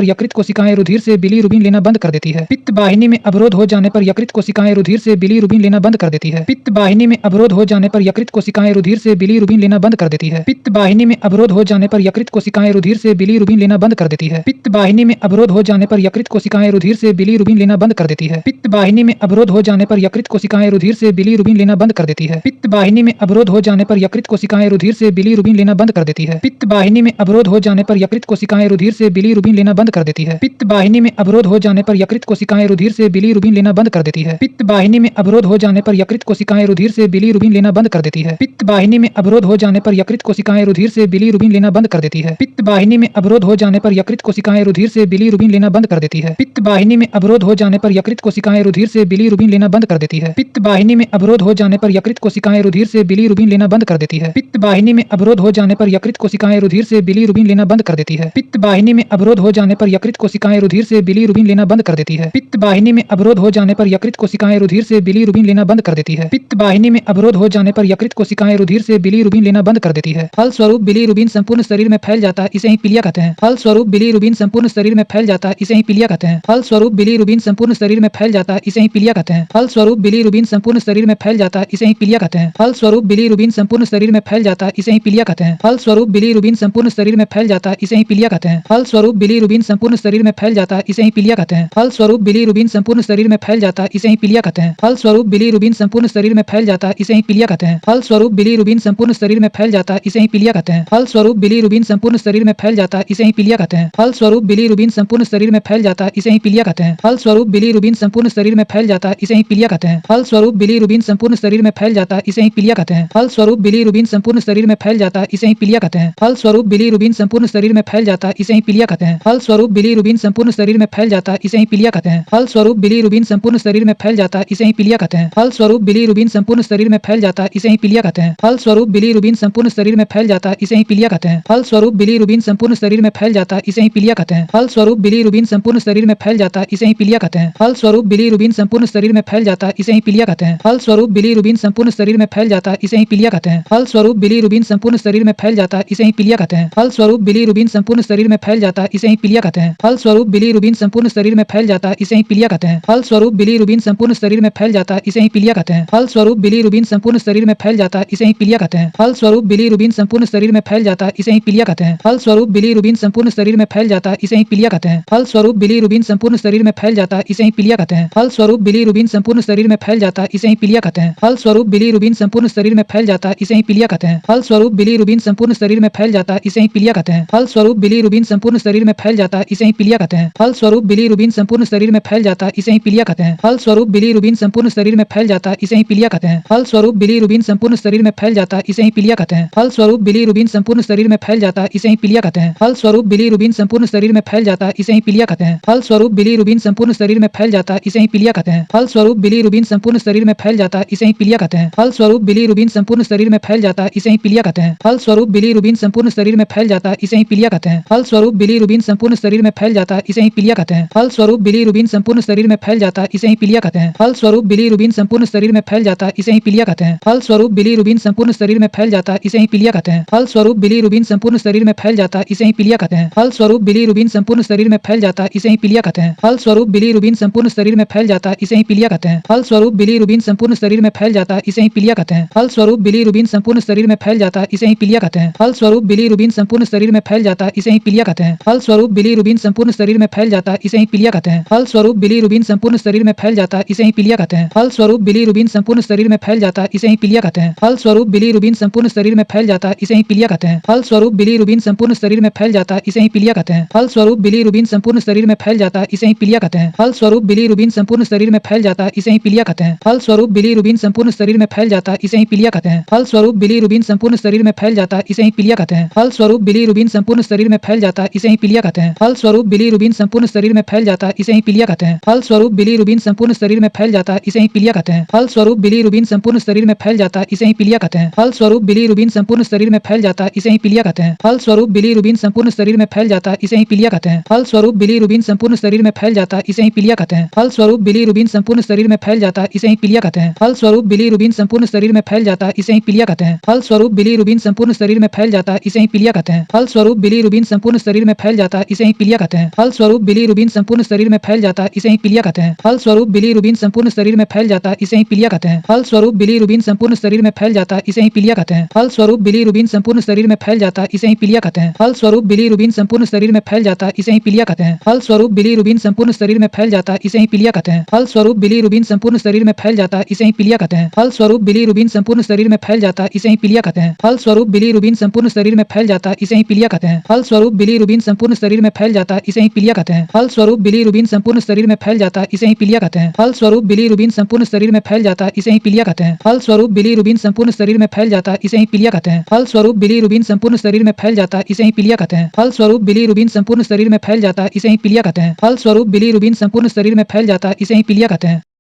यकृत कोशिकाएं रुधिर से बिलीरुबिन लेना बंद कर देती है। पित्त वाहिनी में अवरोध हो जाने पर यकृत कोशिकाएं रुधिर से बिलीरुबिन लेना बंद कर देती है। पित्त वाहिनी में अवरोध हो जाने पर यकृत कोशिकाएं रुधिर से बिलीरुबिन लेना बंद कर देती है। पित्त वाहिनी में अवरोध हो जाने पर यकृत कोशिकाएं रुधिर से बिलीरुबिन लेना बंद कर देती है। पित्त वाहिनी में अवरोध हो जाने पर यकृत कोशिकाएं रुधिर से बिलीरुबिन लेना बंद कर देती है। पित्त वाहिनी में अवरोध हो जाने पर यकृत कोशिकाएं रुधिर से बिलीरुबिन लेना बंद कर देती है। पित्त वाहिनी में अवरोध हो जाने पर यकृत कोशिकाएं रुधिर से बिलीरुबिन लेना बंद कर देती है। पित्त वाहिनी में अवरोध हो जाने पर यकृत कोशिकाएं रुधिर से बिलीरुबिन लेना बंद कर देती है। है। पित्त वाहिनी में अवरोध हो जाने पर यकृत कोशिकाएं रुधिर से बिलीरुबिन लेना बंद कर देती है। पित्त वाहिनी में अवरोध हो जाने पर यकृत कोशिकाएं रुधिर से बिलीरुबिन लेना बंद कर देती है। पित्त वाहिनी में अवरोध हो जाने पर यकृत कोशिकाएं रुधिर से बिलीरुबिन लेना बंद कर देती है। पित्त वाहिनी में अवरोध हो जाने पर यकृत कोशिकाएं रुधिर से बिलीरुबिन लेना बंद कर देती है। पित्त वाहिनी में अवरोध हो जाने पर यकृत कोशिकाएं रुधिर से बिलीरुबिन लेना बंद कर देती है। पित्त वाहिनी में अवरोध हो जाने पर यकृत कोशिकाएं रुधिर से बिलीरुबिन लेना बंद कर देती है। पित्त वाहिनी में अवरोध हो जाने पर यकृत कोशिकाएं रुधिर से बिलीरुबिन लेना बंद कर देती है। पित्त वाहिनी में अवरोध हो जाने पर यकृत कोशिकाएं रुधिर से बिलीरुबिन लेना बंद कर देती है। पित्त वाहिनी में अवरोध हो जाने पर यकृत कोशिकाएं रुधिर से बिलीरुबिन लेना बंद कर देती है। पित्त वाहिनी में अवरोध हो जाने पर यकृत कोशिकाएं रुधिर से बिलीरुबिन लेना बंद कर देती है। फलस्वरूप बिलीरुबिन संपूर्ण शरीर में फैल जाता है, इसे ही पीलिया कहते हैं। फलस्वरूप बिलीरुबिन संपूर्ण शरीर में फैल जाता है, इसे ही पीलिया कहते हैं। फलस्वरूप बिलीरुबिन संपूर्ण शरीर में फैल जाता है, इसे ही पीलिया कहते हैं। फलस्वरूप बिलीरुबिन संपूर्ण शरीर में फैल जाता है, इसे ही पीलिया कहते हैं। फलस्वरूप बिलीरुबिन संपूर्ण शरीर में फैल जाता है, इसे ही पीलिया कहते हैं। फलस्वरूप बिलीरुबिन संपूर्ण शरीर में फैल जाता है, इसे ही पीलिया कहते हैं। फलस्वरूप बिलीरुबिन संपूर्ण शरीर में फैल जाता है, इसे ही पीलिया कहते हैं। फलस्वरूप बिलीरुबिन संपूर्ण शरीर में फैल जाता है, इसे ही पीलिया कहते हैं। फलस्वरूप बिलीरुबिन संपूर्ण शरीर में फैल जाता है, इसे ही पीलिया कहते हैं। फलस्वरूप बिलीरुबिन संपूर्ण शरीर में फैल जाता है, इसे ही पीलिया कहते हैं। फलस्वरूप बिलीरुबिन संपूर्ण शरीर में फैल जाता है, इसे ही पीलिया कहते हैं। फलस्वरूप बिलीरुबिन संपूर्ण शरीर में फैल जाता है, इसे ही पीलिया कहते हैं। फलस्वरूप बिलीरुबिन संपूर्ण शरीर में फैल जाता है, इसे ही पीलिया कहते हैं। फलस्वरूप बिलीरुबिन संपूर्ण शरीर में फैल जाता है, इसे ही पीलिया कहते हैं। फलस्वरूप बिलीरुबिन संपूर्ण शरीर में फैल जाता है, इसे ही पीलिया कहते हैं। फलस्वरूप बिलीरुबिन संपूर्ण शरीर में फैल जाता है, इसे ही पीलिया कहते हैं। फलस्वरूप बिलीरुबिन संपूर्ण शरीर में फैल जाता है, इसे ही पीलिया कहते हैं। फलस्वरूप बिलीरुबिन संपूर्ण शरीर में फैल जाता है, इसे ही पीलिया कहते हैं। फलस्वरूप बिलीरुबिन संपूर्ण शरीर में फैल जाता है, इसे ही पीलिया कहते हैं। फलस्वरूप बिलीरुबिन संपूर्ण शरीर में फैल जाता है, इसे ही पीलिया कहते हैं। फलस्वरूप बिलीरुबिन संपूर्ण शरीर में फैल जाता है, इसे ही पीलिया कहते हैं। फलस्वरूप बिलीरुबिन संपूर्ण शरीर में फैल जाता है, इसे ही पीलिया कहते हैं। फलस्वरूप बिलीरुबिन संपूर्ण शरीर में फैल जाता है, इसे ही पीलिया कहते हैं। फलस्वरूप बिलीरुबिन संपूर्ण शरीर में फैल जाता है, इसे ही पीलिया कहते हैं। फलस्वरूप बिलीरुबिन संपूर्ण शरीर में फैल जाता है, इसे ही पीलिया कहते हैं। फलस्वरूप बिलीरुबिन संपूर्ण शरीर में फैल जाता है, इसे ही पीलिया कहते हैं। फलस्वरूप बिलीरुबिन संपूर्ण शरीर में फैल जाता है, इसे ही पीलिया कहते हैं। फलस्वरूप बिलीरुबिन संपूर्ण शरीर में फैल जाता है, इसे ही पीलिया कहते हैं। फलस्वरूप बिलीरुबिन संपूर्ण शरीर में फैल जाता है, इसे ही पीलिया कहते हैं। फलस्वरूप बिलीरुबिन संपूर्ण शरीर में फैल जाता है, इसे ही पीलिया कहते हैं। फलस्वरूप बिलीरुबिन संपूर्ण शरीर में फैल जाता है, इसे ही पीलिया कहते हैं। फलस्वरूप बिलीरुबिन संपूर्ण शरीर में फैल जाता है, इसे ही पीलिया कहते हैं। फलस्वरूप बिलीरुबिन संपूर्ण शरीर में फैल जाता है, इसे ही पीलिया कहते हैं। फलस्वरूप बिलीरुबिन संपूर्ण शरीर में फैल जाता है, इसे ही पीलिया कहते हैं। फलस्वरूप बिलीरुबिन संपूर्ण शरीर में फैल जाता है, इसे ही पीलिया कहते हैं। फलस्वरूप बिलीरुबिन संपूर्ण शरीर में फैल जाता है, इसे ही पीलिया कहते हैं। फलस्वरूप बिलीरुबिन संपूर्ण शरीर में फैल जाता है, इसे ही पीलिया कहते हैं। फलस्वरूप बिलीरुबिन संपूर्ण शरीर में फैल जाता है, इसे ही पीलिया कहते हैं। फलस्वरूप बिलीरुबिन संपूर्ण शरीर में फैल जाता है, इसे ही पीलिया कहते हैं। फलस्वरूप बिलीरुबिन संपूर्ण शरीर में फैल जाता है, इसे ही पीलिया कहते हैं। फलस्वरूप बिलीरुबिन संपूर्ण शरीर में फैल जाता है, इसे ही पीलिया कहते हैं। फलस्वरूप बिलीरुबिन संपूर्ण शरीर में फैल जाता है, इसे ही पीलिया कहते हैं। फलस्वरूप बिलीरुबिन संपूर्ण शरीर में फैल जाता है, इसे ही पीलिया कहते हैं। फलस्वरूप बिलीरुबिन संपूर्ण शरीर में फैल जाता है, इसे ही पीलिया कहते हैं। फलस्वरूप बिलीरुबिन संपूर्ण शरीर में फैल जाता है, इसे ही पीलिया कहते हैं। फलस्वरूप बिलीरुबिन संपूर्ण शरीर में फैल जाता है, इसे ही पीलिया कहते हैं। फलस्वरूप बिलीरुबिन संपूर्ण शरीर में फैल जाता है, इसे ही पीलिया कहते हैं। फलस्वरूप बिलीरुबिन संपूर्ण शरीर में फैल जाता है, इसे ही पीलिया कहते हैं। फलस्वरूप बिलीरुबिन संपूर्ण शरीर में फैल जाता है, इसे ही पीलिया कहते हैं। फलस्वरूप बिलीरुबिन संपूर्ण शरीर में फैल जाता है, इसे ही पीलिया कहते हैं। फलस्वरूप बिलीरुबिन संपूर्ण शरीर में फैल जाता है, इसे ही पीलिया कहते हैं। फलस्वरूप बिलीरुबिन संपूर्ण शरीर में फैल जाता है, इसे ही पीलिया कहते हैं। फलस्वरूप बिलीरुबिन संपूर्ण शरीर में फैल जाता है, इसे ही पीलिया कहते हैं। फलस्वरूप बिलीरुबिन संपूर्ण शरीर में फैल जाता है, इसे ही पीलिया कहते हैं। फलस्वरूप बिलीरुबिन संपूर्ण शरीर में फैल जाता है, इसे ही पीलिया कहते हैं। फलस्वरूप बिलीरुबिन संपूर्ण शरीर में फैल जाता है, इसे ही पीलिया कहते हैं। फलस्वरूप बिलीरुबिन संपूर्ण शरीर में फैल जाता है, इसे ही पीलिया कहते हैं। फलस्वरूप बिलीरुबिन संपूर्ण शरीर में फैल जाता है, इसे ही पीलिया कहते हैं। फलस्वरूप बिलीरुबिन संपूर्ण शरीर में फैल जाता है, इसे ही पीलिया कहते हैं। फलस्वरूप बिलीरुबिन संपूर्ण शरीर में फैल जाता है, इसे ही पीलिया कहते हैं। फलस्वरूप बिलीरुबिन संपूर्ण शरीर में फैल जाता है, इसे ही पीलिया कहते हैं। फलस्वरूप बिलीरुबिन संपूर्ण शरीर में फैल जाता है, इसे ही पीलिया कहते हैं। फलस्वरूप बिलीरुबिन संपूर्ण शरीर में फैल जाता है, इसे ही पीलिया कहते हैं। फलस्वरूप बिलीरुबिन संपूर्ण शरीर में फैल जाता है, इसे ही पीलिया कहते हैं। फलस्वरूप बिलीरुबिन संपूर्ण शरीर में फैल जाता है, इसे ही पीलिया कहते हैं। फलस्वरूप बिलीरुबिन संपूर्ण शरीर में फैल जाता है, इसे ही पीलिया कहते हैं। फलस्वरूप बिलीरुबिन संपूर्ण शरीर में फैल जाता है, इसे ही पीलिया कहते हैं। फलस्वरूप बिलीरुबिन संपूर्ण शरीर में फैल जाता है, इसे ही पीलिया कहते हैं। फलस्वरूप बिलीरुबिन संपूर्ण शरीर में फैल जाता है, इसे ही पीलिया कहते हैं। फलस्वरूप बिलीरुबिन संपूर्ण शरीर में फैल जाता है, इसे ही पीलिया कहते हैं। फलस्वरूप बिलीरुबिन संपूर्ण शरीर में फैल जाता है, इसे ही पीलिया कहते हैं। फलस्वरूप बिलीरुबिन संपूर्ण शरीर में फैल जाता है, इसे ही पीलिया कहते हैं। फलस्वरूप बिलीरुबिन संपूर्ण शरीर में फैल जाता है, इसे ही पीलिया कहते हैं। फलस्वरूप बिलीरुबिन संपूर्ण शरीर में फैल जाता है, इसे ही पीलिया कहते हैं। फलस्वरूप बिलीरुबिन संपूर्ण शरीर में फैल जाता है, इसे ही पीलिया कहते हैं। फलस्वरूप बिलीरुबिन संपूर्ण शरीर में फैल जाता है, इसे ही पीलिया कहते हैं। फलस्वरूप बिलीरुबिन संपूर्ण शरीर में फैल जाता है, इसे ही पीलिया कहते हैं। फलस्वरूप बिलीरुबिन संपूर्ण शरीर में फैल जाता है, इसे ही पीलिया कहते हैं। फलस्वरूप बिलीरुबिन संपूर्ण शरीर में फैल जाता है, इसे ही पीलिया कहते हैं। फलस्वरूप बिलीरुबिन संपूर्ण शरीर में फैल जाता है, इसे ही पीलिया कहते हैं। फलस्वरूप बिलीरुबिन संपूर्ण शरीर में फैल जाता है, इसे ही पीलिया कहते हैं। फलस्वरूप बिलीरुबिन संपूर्ण शरीर में फैल जाता है, इसे ही पीलिया कहते हैं। फलस्वरूप बिलीरुबिन संपूर्ण शरीर में फैल जाता है, इसे ही पीलिया कहते हैं। फलस्वरूप बिलीरुबिन संपूर्ण शरीर में फैल जाता है, इसे ही पीलिया कहते हैं। फलस्वरूप बिलीरुबिन संपूर्ण शरीर में फैल जाता है, है, इसे ही पीलिया कहते हैं। फल स्वरूप बिलीरुबिन संपूर्ण शरीर में फैल जाता है, इसे ही पीलिया कहते हैं। फल स्वरूप बिलीरुबिन संपूर्ण शरीर में फैल जाता है, इसे ही पीलिया कहते हैं। फल स्वरूप बिलीरुबिन संपूर्ण शरीर में फैल जाता है, इसे ही पीलिया कहते हैं। फल स्वरूप बिलीरुबिन संपूर्ण शरीर में फैल जाता है, इसे ही पीलिया कहते हैं। फल स्वरूप बिलीरुबिन संपूर्ण शरीर में फैल जाता है, इसे ही पीलिया कहते हैं। फल स्वरूप बिलीरुबिन संपूर्ण शरीर में फैल जाता है, इसे ही पीलिया कहते हैं।